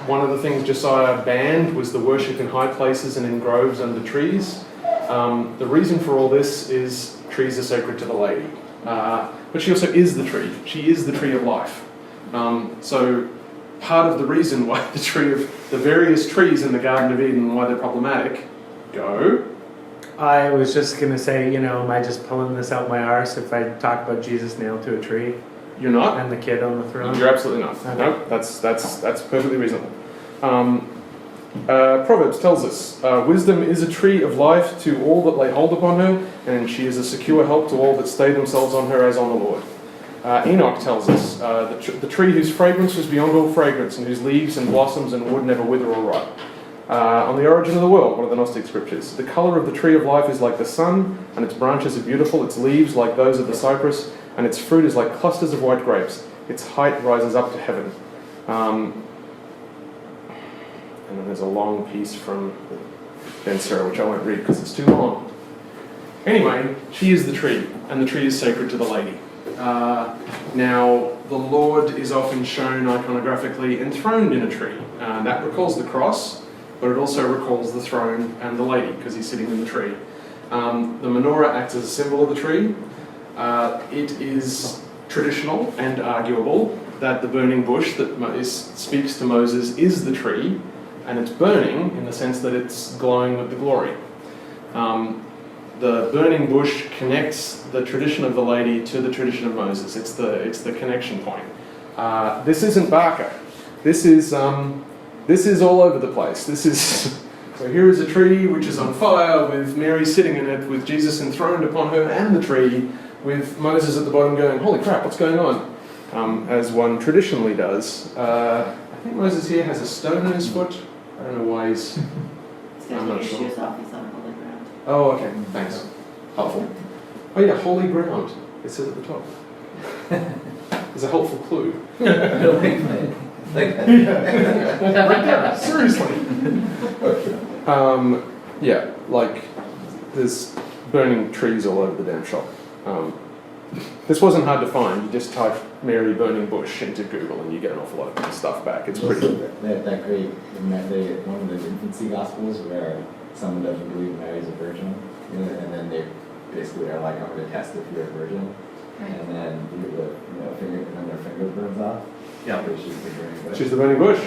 One of the things Josiah banned was the worship in high places and in groves under trees. The reason for all this is trees are sacred to the lady. But she also is the tree. She is the tree of life. So part of the reason why the various trees in the Garden of Eden, why they're problematic, go. I was just going to say, am I just pulling this out my arse if I talk about Jesus nailed to a tree? You're not. And the kid on the throne? You're absolutely not. Okay. No, that's perfectly reasonable. Proverbs tells us, wisdom is a tree of life to all that lay hold upon her, and she is a secure help to all that stay themselves on her as on the Lord. Enoch tells us, the tree whose fragrance was beyond all fragrance, and whose leaves and blossoms and wood never wither or rot. On the origin of the world, one of the Gnostic scriptures, the colour of the tree of life is like the sun, and its branches are beautiful, its leaves like those of the cypress, and its fruit is like clusters of white grapes. its height rises up to heaven. And then there's a long piece from Ben Sira, which I won't read because it's too long. Anyway, she is the tree, and the tree is sacred to the lady. Now, the Lord is often shown iconographically enthroned in a tree. That recalls the cross, but it also recalls the throne and the lady, because he's sitting in the tree. The menorah acts as a symbol of the tree. It is traditional and arguable that the burning bush that speaks to Moses is the tree, and it's burning in the sense that it's glowing with the glory. The burning bush connects the tradition of the lady to the tradition of Moses. It's the connection point. This isn't Barker. This is all over the place. So here is a tree which is on fire with Mary sitting in it, with Jesus enthroned upon her and the tree, with Moses at the bottom going, "Holy crap, what's going on?" As one traditionally does. I think Moses here has a stone in his foot. I don't know why he's... I'm not sure. Shoes off, he's on holy ground. Oh, okay, thanks. Helpful. Oh yeah, holy ground. It says at the top. There's a helpful clue. Right there, seriously. Yeah, like there's burning trees all over the damn shop. This wasn't hard to find. You just type Mary burning bush into Google and you get an awful lot of stuff back. It's pretty good. That great, one of the infancy gospels where someone doesn't believe Mary's a virgin, and then they basically are like, "I'm going to test if you're a virgin," and then when their finger burns off. Yeah. She's the burning bush.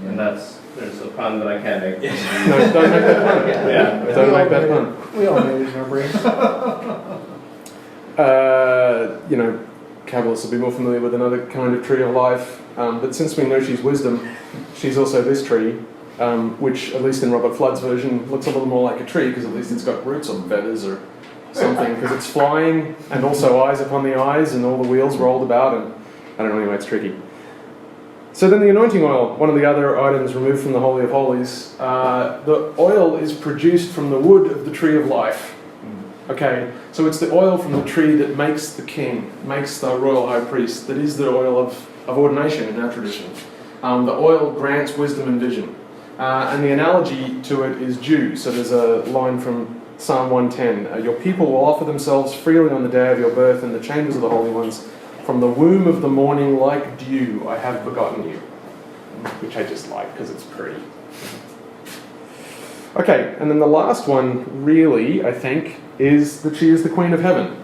And there's a pun that I can't make. No, don't make that pun. Yeah. Don't make that pun. We all made it in our brains. Kabbalists will be more familiar with another kind of tree of life, but since we know she's wisdom, she's also this tree, which, at least in Robert Flood's version, looks a little more like a tree, because at least it's got roots or feathers or something, because it's flying, and also eyes upon the eyes, and all the wheels rolled about, and I don't know, anyway, it's tricky. So then the anointing oil, one of the other items removed from the Holy of Holies, the oil is produced from the wood of the tree of life. Okay, so it's the oil from the tree that makes the king, makes the royal high priest, that is the oil of ordination in our tradition. The oil grants wisdom and vision. And the analogy to it is dew. So there's a line from Psalm 110. Your people will offer themselves freely on the day of your birth in the chambers of the holy ones. From the womb of the morning, like dew, I have begotten you. Which I just like because it's pretty. Okay, and then the last one, really, I think, is that she is the Queen of Heaven.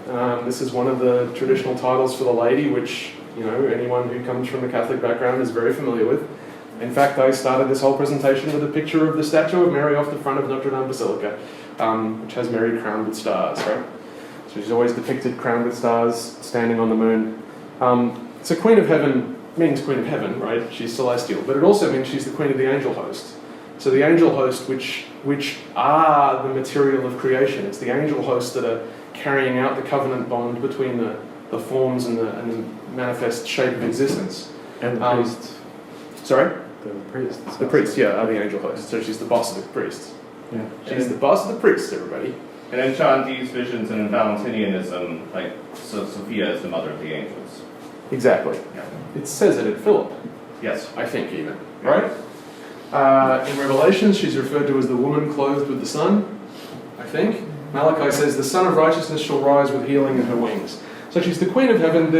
This is one of the traditional titles for the lady, which, anyone who comes from a Catholic background is very familiar with. In fact, I started this whole presentation with a picture of the statue of Mary off the front of Notre Dame Basilica, which has Mary crowned with stars, right? So she's always depicted crowned with stars, standing on the moon. So Queen of Heaven means Queen of Heaven, right? She's celestial, but it also means she's the Queen of the angel host. So the angel host, which are the material of creation, it's the angel hosts that are carrying out the covenant bond between the forms and the manifest shape of existence. And the priests. Sorry? The priests. The priests, yeah, are the angel hosts. So she's the boss of the priests. Yeah. She's the boss of the priests, everybody. And in John Dee's visions and in Valentinianism, Sophia is the mother of the angels. Exactly. Yeah. It says it at Philip. Yes. I think even. Right? In Revelations, she's referred to as the woman clothed with the sun, I think. Malachi says, the Son of Righteousness shall rise with healing in her wings. So she's the Queen of Heaven.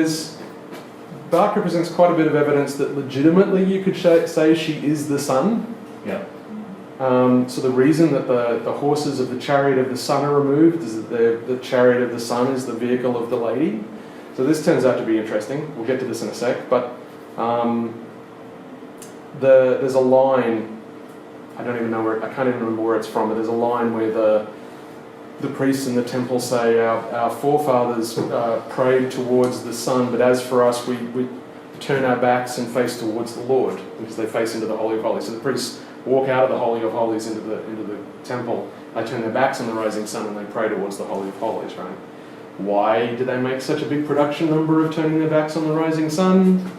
Barker presents quite a bit of evidence that legitimately you could say she is the sun. Yeah. So the reason that the horses of the chariot of the sun are removed is that the chariot of the sun is the vehicle of the lady. So this turns out to be interesting. We'll get to this in a sec. But there's a line, I can't even remember where it's from, but there's a line where the priests in the temple say, our forefathers prayed towards the sun, but as for us, we turn our backs and face towards the Lord, because they face into the Holy of Holies. So the priests walk out of the Holy of Holies into the temple, they turn their backs on the rising sun and they pray towards the Holy of Holies, right? Why do they make such a big production number of turning their backs on the rising sun?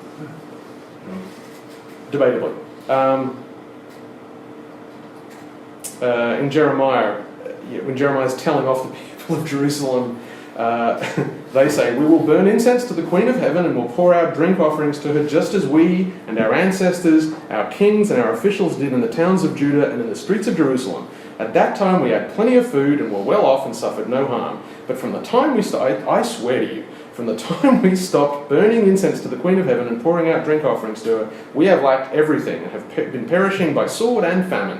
Debatably. In Jeremiah, when Jeremiah is telling off the people of Jerusalem They say, "We will burn incense to the Queen of Heaven and will pour out drink offerings to her just as we and our ancestors, our kings and our officials did in the towns of Judah and in the streets of Jerusalem. At that time we had plenty of food and were well off and suffered no harm. But from the time we stopped, I swear to you, from the time we stopped burning incense to the Queen of Heaven and pouring out drink offerings to her, we have lacked everything and have been perishing by sword and famine."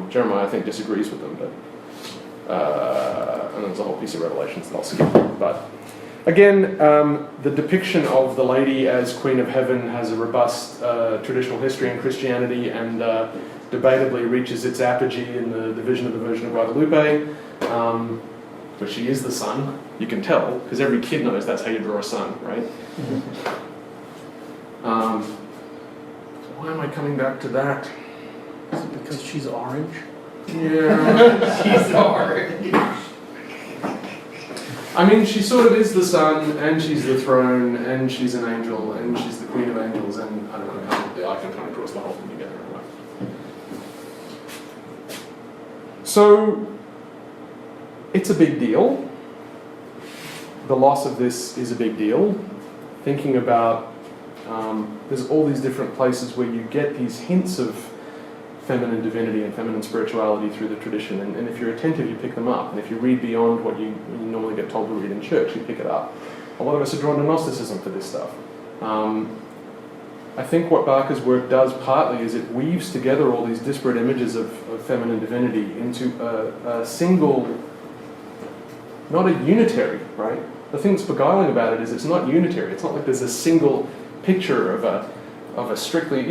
Jeremiah, I think, disagrees with them, but and there's a whole piece of Revelations that I'll skip. But again, the depiction of the lady as Queen of Heaven has a robust traditional history in Christianity and debatably reaches its apogee in the vision of the Virgin of Guadalupe, but she is the sun. You can tell, because every kid knows that's how you draw a sun, right? Why am I coming back to that? Is it because she's orange? Yeah. She's orange. I mean, she sort of is the sun, and she's the throne, and she's an angel, and she's the Queen of Angels, and I don't know, I can kind of draw the whole thing together. So, it's a big deal. The loss of this is a big deal. Thinking about, there's all these different places where you get these hints of feminine divinity and feminine spirituality through the tradition, and if you're attentive, you pick them up, and if you read beyond what you normally get told to read in church, you pick it up. A lot of us are drawn to Gnosticism for this stuff. I think what Barker's work does partly is it weaves together all these disparate images of feminine divinity into a single, not a unitary, right? The thing that's beguiling about it is it's not unitary. It's not like there's a single picture of a strictly,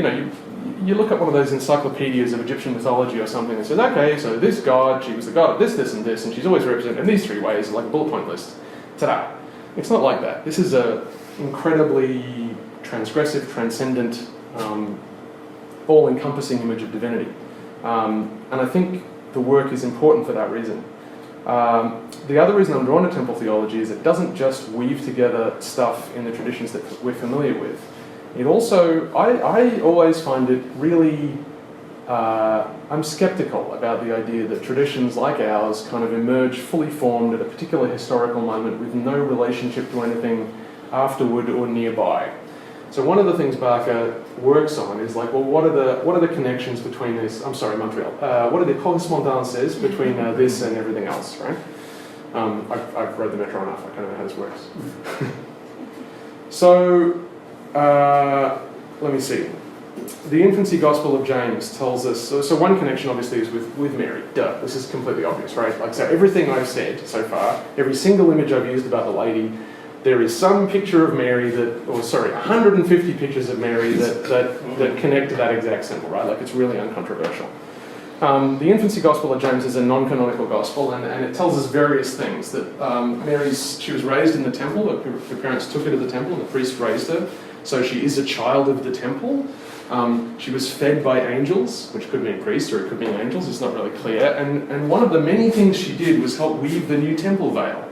you look at one of those encyclopedias of Egyptian mythology or something and says, okay, so this god, she was the god of this, this, and this, and she's always represented in these three ways, like a bullet point list. Ta-da. It's not like that. This is a incredibly transgressive, transcendent, all-encompassing image of divinity. And I think the work is important for that reason. The other reason I'm drawn to temple theology is it doesn't just weave together stuff in the traditions that we're familiar with. It also, I always find it really, I'm skeptical about the idea that traditions like ours kind of emerge fully formed at a particular historical moment with no relationship to anything afterward or nearby. So one of the things Barker works on is like, well, what are the connections between this? I'm sorry, Montreal. What are the correspondances between this and everything else, right? I've read the Metro enough. I kind of know how this works. So let me see. The infancy gospel of James tells us. So one connection obviously is with Mary. Duh. This is completely obvious, right? Like so, everything I've said so far, every single image I've used about the lady. There is some picture of Mary 150 pictures of Mary that connect to that exact symbol, right? Like it's really uncontroversial. The infancy gospel of James is a non-canonical gospel, and it tells us various things. That she was raised in the temple, her parents took her to the temple, and the priest raised her, so she is a child of the temple. She was fed by angels, which could mean priests or it could mean angels, it's not really clear. And one of the many things she did was help weave the new temple veil.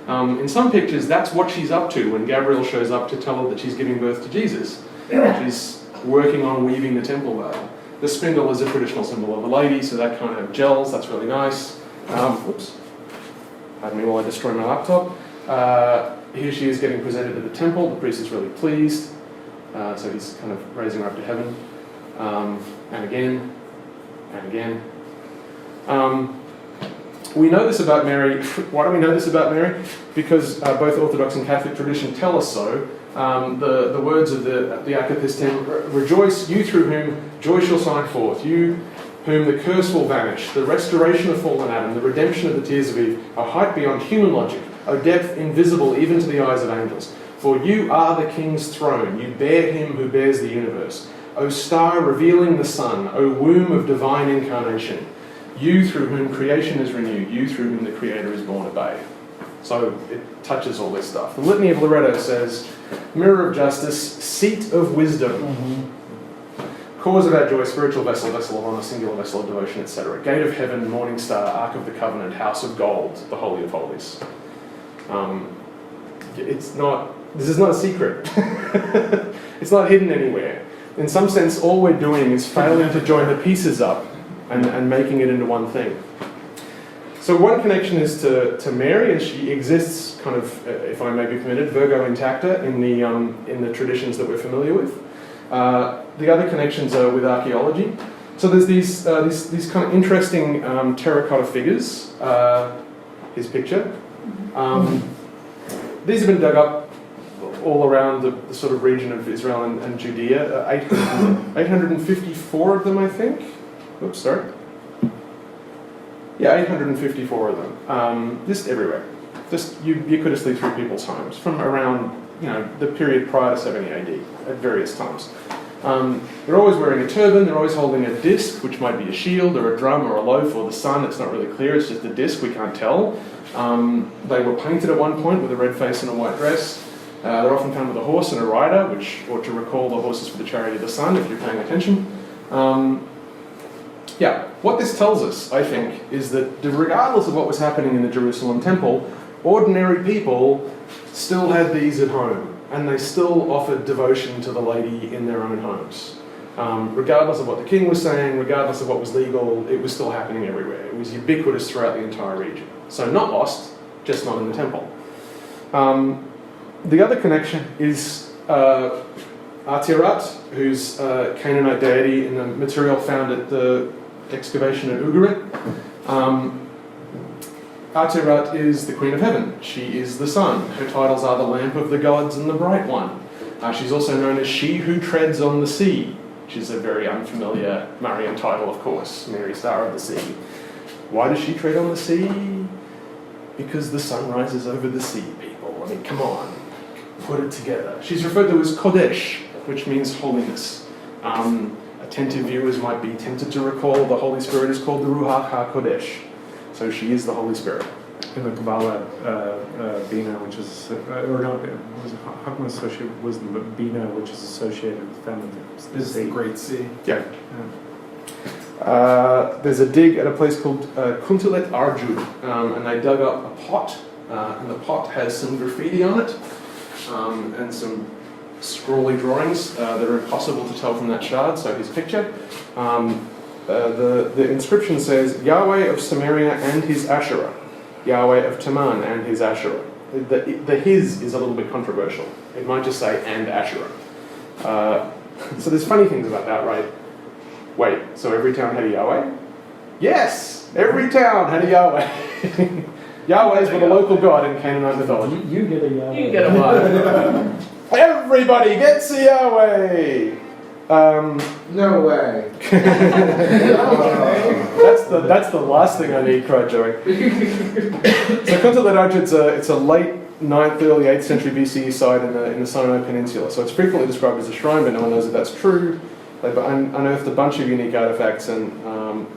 In some pictures, that's what she's up to when Gabriel shows up to tell her that she's giving birth to Jesus. She's working on weaving the temple veil. The spindle is a traditional symbol of a lady, so that kind of gels, that's really nice. Whoops. Pardon me while I destroy my laptop. Here she is getting presented to the temple. The priest is really pleased. So he's kind of raising her up to heaven. And again, and again. We know this about Mary. Why do we know this about Mary? Because both Orthodox and Catholic tradition tell us so. The words of the Akapistim, rejoice, you through whom joy shall shine forth, you whom the curse will vanish, the restoration of fallen Adam, the redemption of the tears of Eve, a height beyond human logic, a depth invisible even to the eyes of angels. For you are the King's throne, you bear him who bears the universe. O star revealing the sun, O womb of divine incarnation, you through whom creation is renewed, you through whom the Creator is born a babe. So it touches all this stuff. The Litany of Loretto says, mirror of justice, seat of wisdom, cause of our joy, spiritual vessel, vessel of honour, singular vessel of devotion, etc. Gate of heaven, morning star, ark of the covenant, house of gold, the holy of holies. This is not a secret. It's not hidden anywhere. In some sense, all we're doing is failing to join the pieces up and making it into one thing. So one connection is to Mary, and she exists kind of, if I may be permitted, Virgo intacta in the traditions that we're familiar with. The other connections are with archaeology. So there's these kind of interesting terracotta figures. His picture. These have been dug up all around the sort of region of Israel and Judea. 854 of them, I think. Oops, sorry. Yeah, 854 of them. Just everywhere. Just ubiquitously through people's homes from around, the period prior to 70 AD at various times. They're always wearing a turban, they're always holding a disc, which might be a shield or a drum or a loaf or the sun. It's not really clear, it's just a disc, we can't tell. They were painted at one point with a red face and a white dress. They're often found with a horse and a rider, which ought to recall the horses for the chariot of the sun, if you're paying attention. What this tells us, I think, is that regardless of what was happening in the Jerusalem temple, ordinary people still had these at home, and they still offered devotion to the lady in their own homes. Regardless of what the king was saying, regardless of what was legal, it was still happening everywhere. It was ubiquitous throughout the entire region. So not lost, just not in the temple. The other connection is Atirat, who's a Canaanite deity in the material found at the excavation at Ugarit. Atirat is the Queen of Heaven. She is the sun. Her titles are the Lamp of the Gods and the Bright One. She's also known as She Who Treads on the Sea, which is a very unfamiliar Marian title, of course, Mary Star of the Sea. Why does she tread on the sea? Because the sun rises over the sea, people. I mean, come on. Put it together. She's referred to as Kodesh, which means holiness. Attentive viewers might be tempted to recall the Holy Spirit is called the Ruach HaKodesh. So she is the Holy Spirit. In the Kabbalah, Bina, which is, was the Bina, which is associated with feminine. This is the Great Sea. Yeah. There's a dig at a place called Kuntelet Arjud, and they dug up a pot, and the pot has some graffiti on it, and some scrawly drawings that are impossible to tell from that shard, so his picture. The inscription says, Yahweh of Samaria and his Asherah, Yahweh of Taman and his Asherah. The his is a little bit controversial. It might just say, and Asherah. So there's funny things about that, right? Wait, so every town had a Yahweh? Yes! Every town had a Yahweh. Yahweh is the local god in Canaanite mythology. You get a Yahweh. You get a one. Everybody gets a Yahweh! No way. That's the last thing I need, cried Joey. So Kuntelet Arjud, it's a late 9th, early 8th century BCE site in the Sinai Peninsula. So it's frequently described as a shrine, but no one knows that that's true. They've unearthed a bunch of unique artifacts, and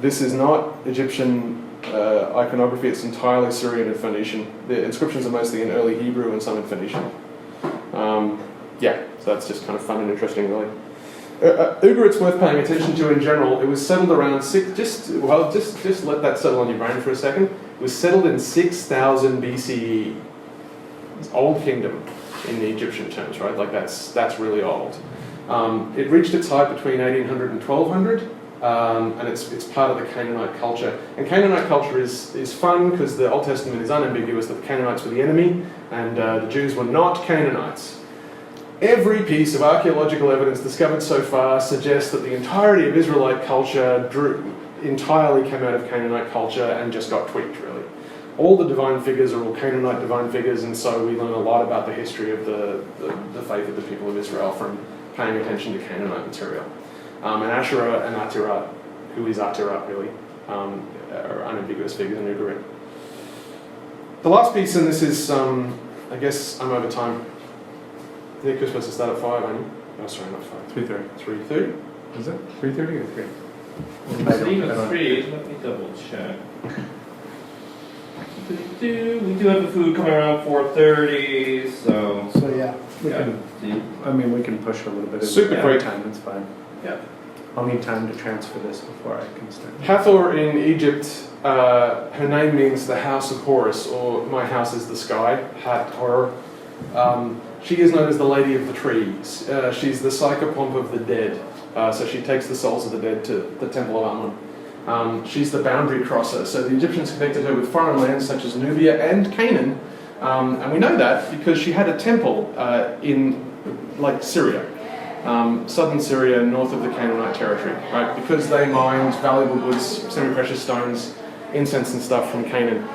this is not Egyptian iconography, it's entirely Syrian and Phoenician. The inscriptions are mostly in early Hebrew and some in Phoenician. So that's just kind of fun and interesting, really. Ugarit's worth paying attention to in general. It was settled around just let that settle on your brain for a second. It was settled in 6000 BCE. It's old kingdom in the Egyptian terms, right? Like that's really old. It reached its height between 1800 and 1200, and it's part of the Canaanite culture. And Canaanite culture is fun because the Old Testament is unambiguous that the Canaanites were the enemy, and the Jews were not Canaanites. Every piece of archaeological evidence discovered so far suggests that the entirety of Israelite culture entirely came out of Canaanite culture and just got tweaked, really. All the divine figures are all Canaanite divine figures, and so we learn a lot about the history of the faith of the people of Israel from paying attention to Canaanite material. And Asherah and Atirat, who is Atirat really, are unambiguous figures in Ugarit. The last piece, and this is, I guess I'm over time. Nick, you're supposed to start at 5, aren't you? Oh, sorry, not 5. 3:30. 3:30? Is it 3:30 or 3? It's even 3. Let me double check. We do have the food coming around 4:30, so. So yeah, we can push a little bit. Super quick time. That's fine. Yeah. I'll need time to transfer this before I can start. Hathor in Egypt, her name means the house of Horus, or my house is the sky, Hathor. She is known as the Lady of the Trees. She's the psychopomp of the dead. So she takes the souls of the dead to the Temple of Amun. She's the boundary crosser. So the Egyptians connected her with foreign lands such as Nubia and Canaan. And we know that because she had a temple in like Syria, southern Syria, north of the Canaanite territory, right? Because they mined valuable goods, semi-precious stones, incense and stuff from Canaan.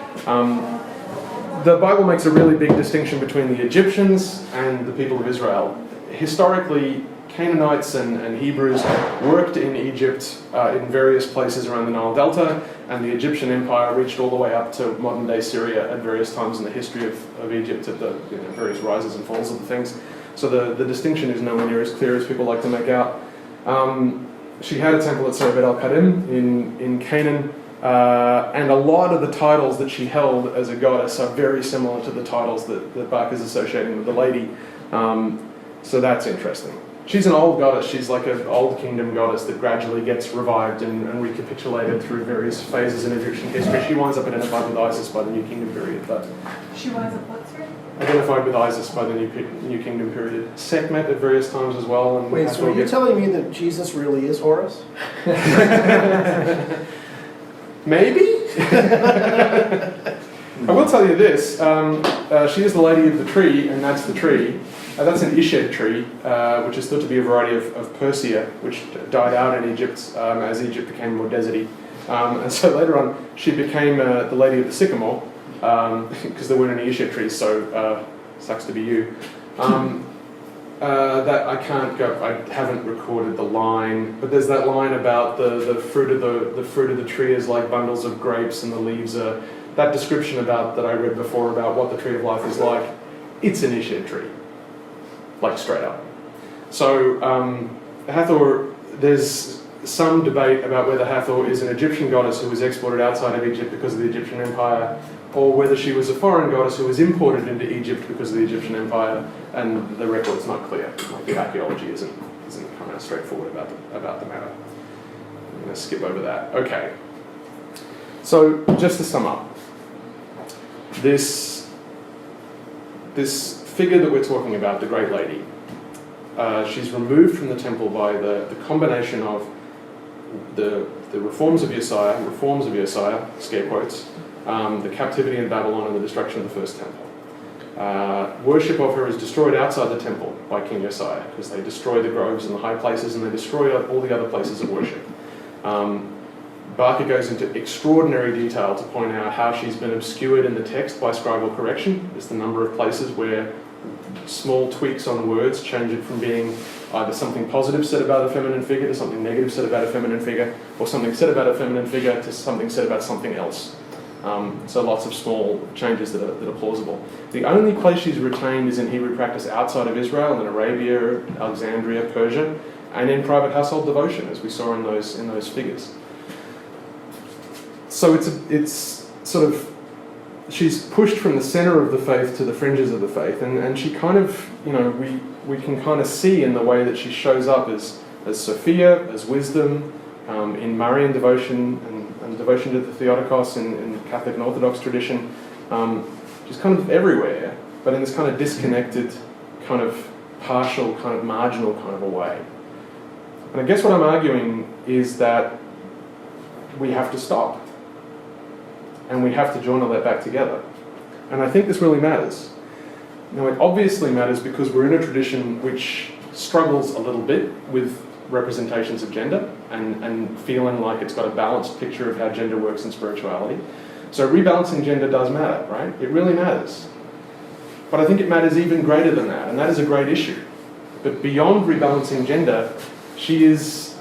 The Bible makes a really big distinction between the Egyptians and the people of Israel. Historically, Canaanites and Hebrews worked in Egypt in various places around the Nile Delta, and the Egyptian Empire reached all the way up to modern-day Syria at various times in the history of Egypt, at the various rises and falls of the things. So the distinction is nowhere near as clear as people like to make out. She had a temple at Serebet al-Kadim in Canaan, and a lot of the titles that she held as a goddess are very similar to the titles that Bach is associating with the lady. So that's interesting. She's an old goddess. She's like an old kingdom goddess that gradually gets revived and recapitulated through various phases in Egyptian history. She winds up identified with Isis by the New Kingdom period. But She winds up what, sorry? identified with Isis by the New Kingdom period. Sekhmet at various times as well. And Wait, so are you telling me that Jesus really is Horus? Maybe? I will tell you this. She is the lady of the tree, and that's the tree. That's an Ished tree, which is thought to be a variety of Persea, which died out in Egypt as Egypt became more deserty. And so later on, she became the lady of the sycamore, because there weren't any Ished trees, so sucks to be you. That I can't go. I haven't recorded the line, but there's that line about the fruit of the tree is like bundles of grapes, and the leaves are. That description that I read before about what the tree of life is like. It's an Ished tree, like straight up. So Hathor, there's some debate about whether Hathor is an Egyptian goddess who was exported outside of Egypt because of the Egyptian Empire, or whether she was a foreign goddess who was imported into Egypt because of the Egyptian Empire, and the record's not clear. Like the archaeology isn't kind of straightforward about the matter. I'm going to skip over that. Okay. So just to sum up, this figure that we're talking about, the Great Lady, she's removed from the temple by the combination of the reforms of Josiah, scare quotes, the captivity in Babylon and the destruction of the first temple. Worship of her is destroyed outside the temple by King Josiah, because they destroy the groves and the high places, and they destroy all the other places of worship. Barker goes into extraordinary detail to point out how she's been obscured in the text by scribal correction. There's the number of places where small tweaks on words change it from being either something positive said about a feminine figure to something negative said about a feminine figure, or something said about a feminine figure to something said about something else. So lots of small changes that are plausible. The only place she's retained is in Hebrew practice outside of Israel, in Arabia, Alexandria, Persia, and in private household devotion, as we saw in those figures. So it's sort of, she's pushed from the center of the faith to the fringes of the faith, and she kind of, we can kind of see in the way that she shows up as Sophia, as wisdom, in Marian devotion and devotion to the Theotokos in Catholic and Orthodox tradition. She's kind of everywhere, but in this kind of disconnected, kind of partial, kind of marginal kind of a way. And I guess what I'm arguing is that we have to stop. And we have to join all that back together. And I think this really matters. It obviously matters because we're in a tradition which struggles a little bit with representations of gender and feeling like it's got a balanced picture of how gender works in spirituality. So rebalancing gender does matter, right? It really matters. But I think it matters even greater than that, and that is a great issue. But beyond rebalancing gender, she is,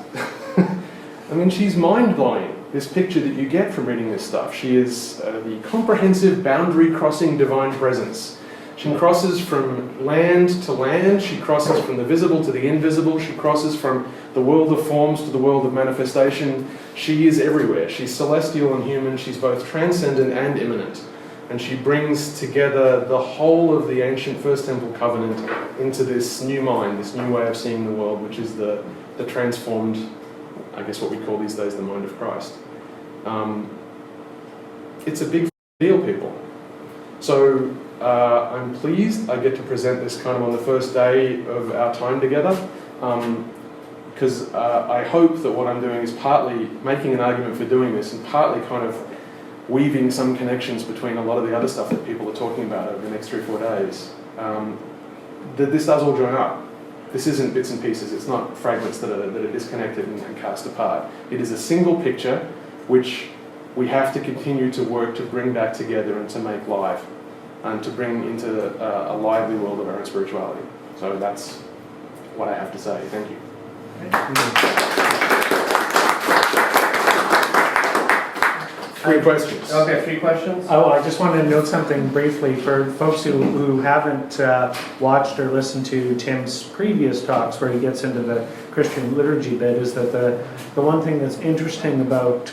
she's mind-blowing. This picture that you get from reading this stuff. She is the comprehensive boundary-crossing divine presence. She crosses from land to land. She crosses from the visible to the invisible. She crosses from the world of forms to the world of manifestation. She is everywhere. She's celestial and human. She's both transcendent and immanent. And she brings together the whole of the ancient First Temple covenant into this new mind, this new way of seeing the world, which is the transformed, I guess what we call these days the mind of Christ. It's a big deal, people. So I'm pleased I get to present this kind of on the first day of our time together. because I hope that what I'm doing is partly making an argument for doing this and partly kind of weaving some connections between a lot of the other stuff that people are talking about over the next 3 or 4 days. That this does all join up. This isn't bits and pieces. It's not fragments that are disconnected and cast apart. It is a single picture which we have to continue to work to bring back together and to make live, and to bring into a lively world of our own spirituality. So that's what I have to say. Thank you. Three questions. Okay, 3 questions. Oh, I just wanted to note something briefly for folks who haven't watched or listened to Tim's previous talks where he gets into the Christian liturgy bit, is that the one thing that's interesting about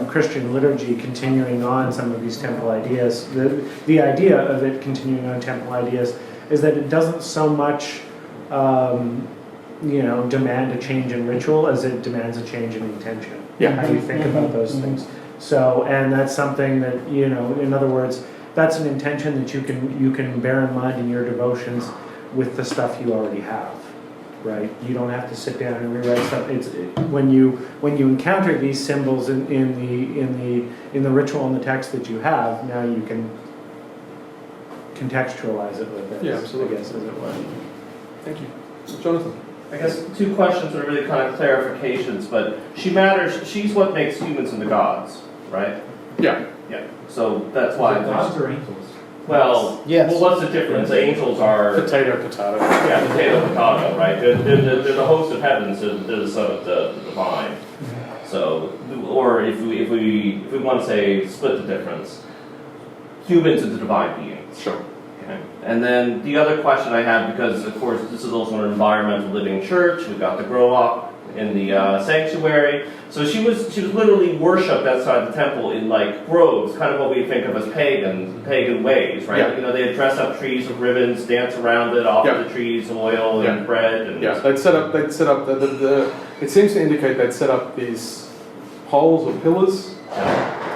Christian liturgy continuing on some of these temple ideas, the idea of it continuing on temple ideas, is that it doesn't so much demand a change in ritual as it demands a change in intention. Yeah. How you think about those things. So, and that's something that, in other words, that's an intention that you can bear in mind in your devotions with the stuff you already have, right? You don't have to sit down and rewrite stuff. When you encounter these symbols in the ritual and the text that you have, now you can contextualize it with it. Yeah, absolutely. I guess, as it were. Thank you. Jonathan. I guess 2 questions that are really kind of clarifications, but she matters. She's what makes humans into gods, right? Yeah. Yeah. So that's why. Gods or angels? Well, Yes. well, what's the difference? Angels are Potato. yeah, potato, right? They're the host of heavens. They're the son of the divine. So, or if we want to say split the difference, humans into divine beings. Sure. Okay. And then the other question I had, because of course this is also an environmental living church, we got to grow up in the sanctuary. So she was literally worshipped outside the temple in like groves, kind of what we think of as pagan ways, right? Yeah. They'd dress up trees with ribbons, dance around it, offer the trees oil and bread. And They'd set up the it seems to indicate they'd set up these poles or pillars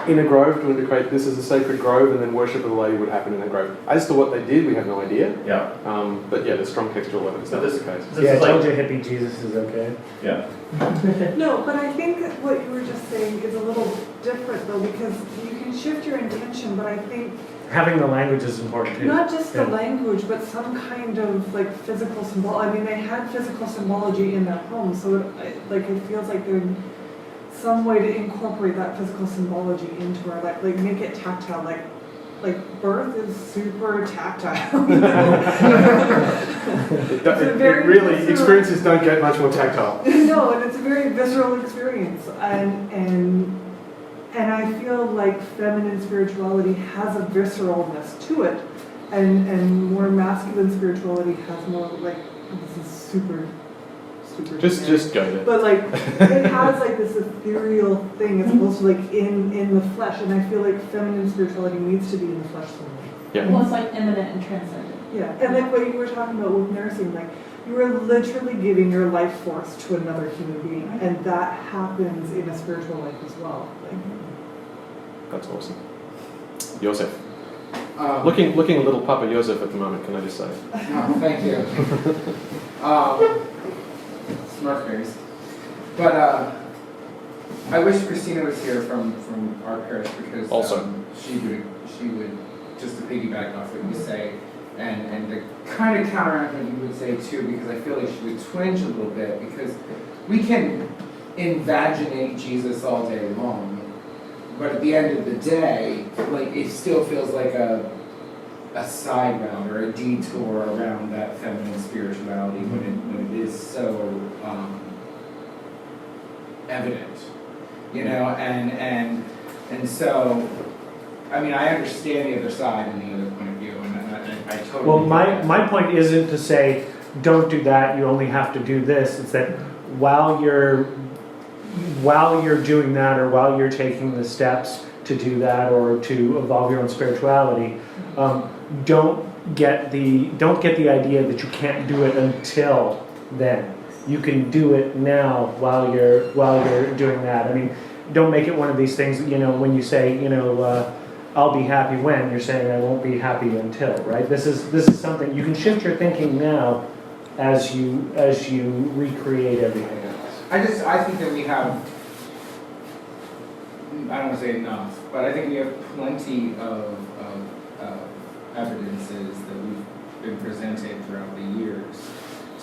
in a grove to indicate this is a sacred grove, and then worship of the lady would happen in the grove. As to what they did, we have no idea. Yeah. But yeah, there's strong textual evidence that is the case. Yeah, I told you hippie Jesus is okay. Yeah. No, but I think that what you were just saying is a little different though, because you can shift your intention, but I think Having the language is important too. not just the Yeah. language, but some kind of like physical symbol. I mean, they had physical symbology in their home, so it feels like there's some way to incorporate that physical symbology into our life, like make it tactile, like birth is super tactile. Experiences don't get much more tactile. No, and it's a very visceral experience, and I feel like feminine spirituality has a visceralness to it, and more masculine spirituality has more like, this is super. Just go there. But like it has like this ethereal thing as opposed to like in the flesh, and I feel like feminine spirituality needs to be in the flesh somewhere. Yeah. Almost like immanent and transcendent. Yeah, and like what you were talking about with nursing, like you are literally giving your life force to another human being, and that happens in a spiritual life as well. Like, That's awesome. Joseph. Looking a little Papa Joseph at the moment, can I just say? Thank you. Smurfberries. But I wish Christina was here from our parish, because Also. she would just to piggyback off what you say, and to kind of counteract what you would say too, because I feel like she would twinge a little bit, because we can invaginate Jesus all day long, but at the end of the day, like it still feels like a side route or a detour around that feminine spirituality when it is so evident, and so I mean, I understand the other side and the other point of view, and I totally. Well, my point isn't to say don't do that. You only have to do this. It's that while you're doing that, or while you're taking the steps to do that, or to evolve your own spirituality, don't get the idea that you can't do it until then. You can do it now while you're doing that. I mean, don't make it one of these things. When you say, I'll be happy when, you're saying I won't be happy until, right? This is something you can shift your thinking now as you recreate everything else. I think that we have, I don't want to say enough, but I think we have plenty of evidences that we've been presented throughout the years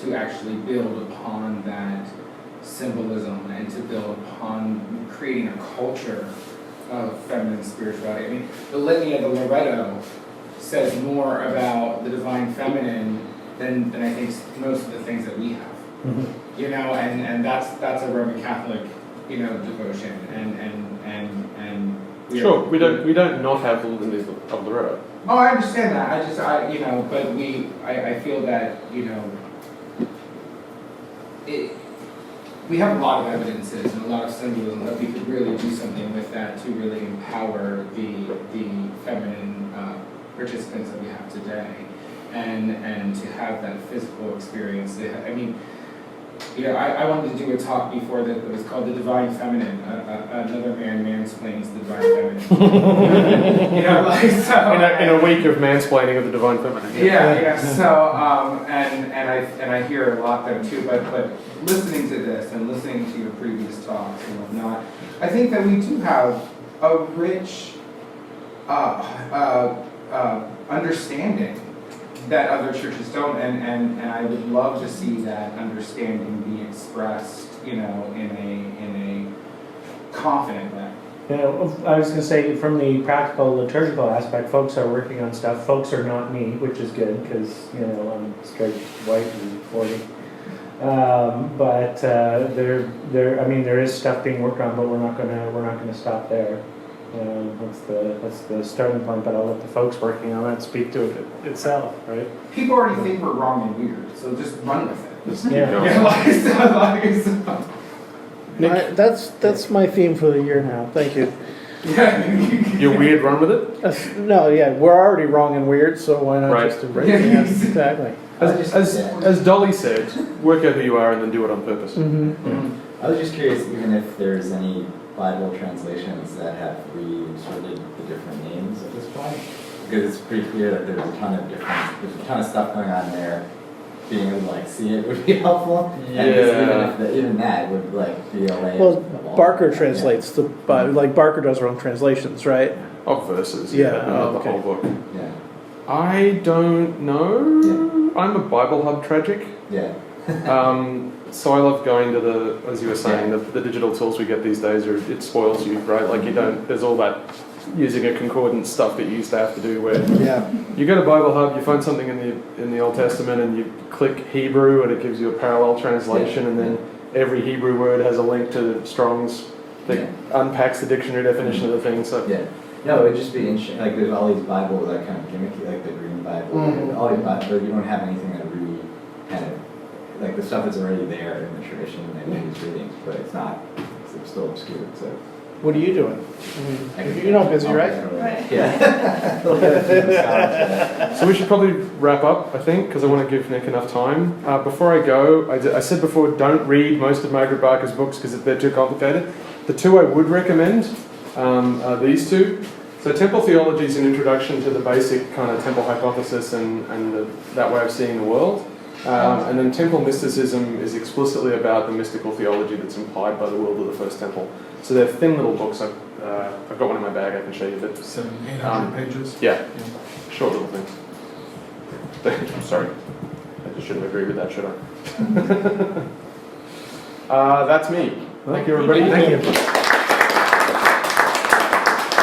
to actually build upon that symbolism and to build upon creating a culture of feminine spirituality. I mean, the Litany of the Loretto says more about the divine feminine than I think most of the things that we have. Mm-hmm. You know, and that's a Roman Catholic, you know, devotion, and Sure, we don't not have the Litany of Loretto. Oh, I understand that. But I feel that, you know, we have a lot of evidences and a lot of symbolism that we could really do something with that to really empower the feminine participants that we have today, and to have that physical experience. I mean, you know, I wanted to do a talk before that was called The Divine Feminine. Another man mansplains the Divine Feminine. You know, like, so. In a week of mansplaining of the Divine Feminine. Yeah. So, and I hear a lot there too. But listening to this and listening to your previous talks and whatnot, I think that we do have a rich understanding that other churches don't, and I would love to see that understanding be expressed, you know, in a confident way. You know, I was going to say, from the practical liturgical aspect, folks are working on stuff. Folks are not me, which is good because, you know, I'm straight white and 40. But there is stuff being worked on, but we're not gonna stop there. That's the starting point. But I'll let the folks working on that speak to it itself, right? People already think we're wrong and weird, so just run with it. Just keep Yeah. going. Nick, that's my theme for the year now. Thank you. You're weird, run with it? No, yeah, we're already wrong and weird, so why not Right. just embrace it? Yeah, exactly. As Dolly said, work out who you are and then do it on purpose. Mm-hmm. I was just curious, even if there's any Bible translations that have reinserted the different names at this point, because it's pretty clear that there's a ton of stuff going on there. Being able to like see it would be helpful. Yeah. And even that would like be a way. Well, of Barker translates the Bible, like Barker does her own translations, right? Of verses, Yeah, but not the okay. whole book. Yeah. I don't know. I'm a Bible Hub tragic. Yeah. So I love going to the, as you were saying, the digital tools we get these days, it spoils you, right? Like you don't, there's all that using a concordance stuff that you used to have to do where you go to Bible Hub, you find something in the Old Testament and you click Hebrew and it gives you a parallel translation and then every Hebrew word has a link to Strong's that unpacks the dictionary definition of the thing. So No, it would just be interesting. Like there's all these Bibles that kind of gimmicky, like the Green Bible, and all these Bibles, but you don't have anything that really kind of like the stuff is already there in the tradition and these readings, but it's still obscure. So What are you doing? You're not busy, right? Right. Yeah. So we should probably wrap up, I think, because I want to give Nick enough time. Before I go, I said before, don't read most of Margaret Barker's books because they're too complicated. The two I would recommend are these two. So Temple Theology is an introduction to the basic kind of temple hypothesis and that way of seeing the world. And then Temple Mysticism is explicitly about the mystical theology that's implied by the world of the first temple. So they're thin little books. I've got one in my bag I can show you. But 700-800 pages. Yeah, short little things. I'm sorry. I just shouldn't agree with that, should I? That's me. Thank you, everybody. Thank you.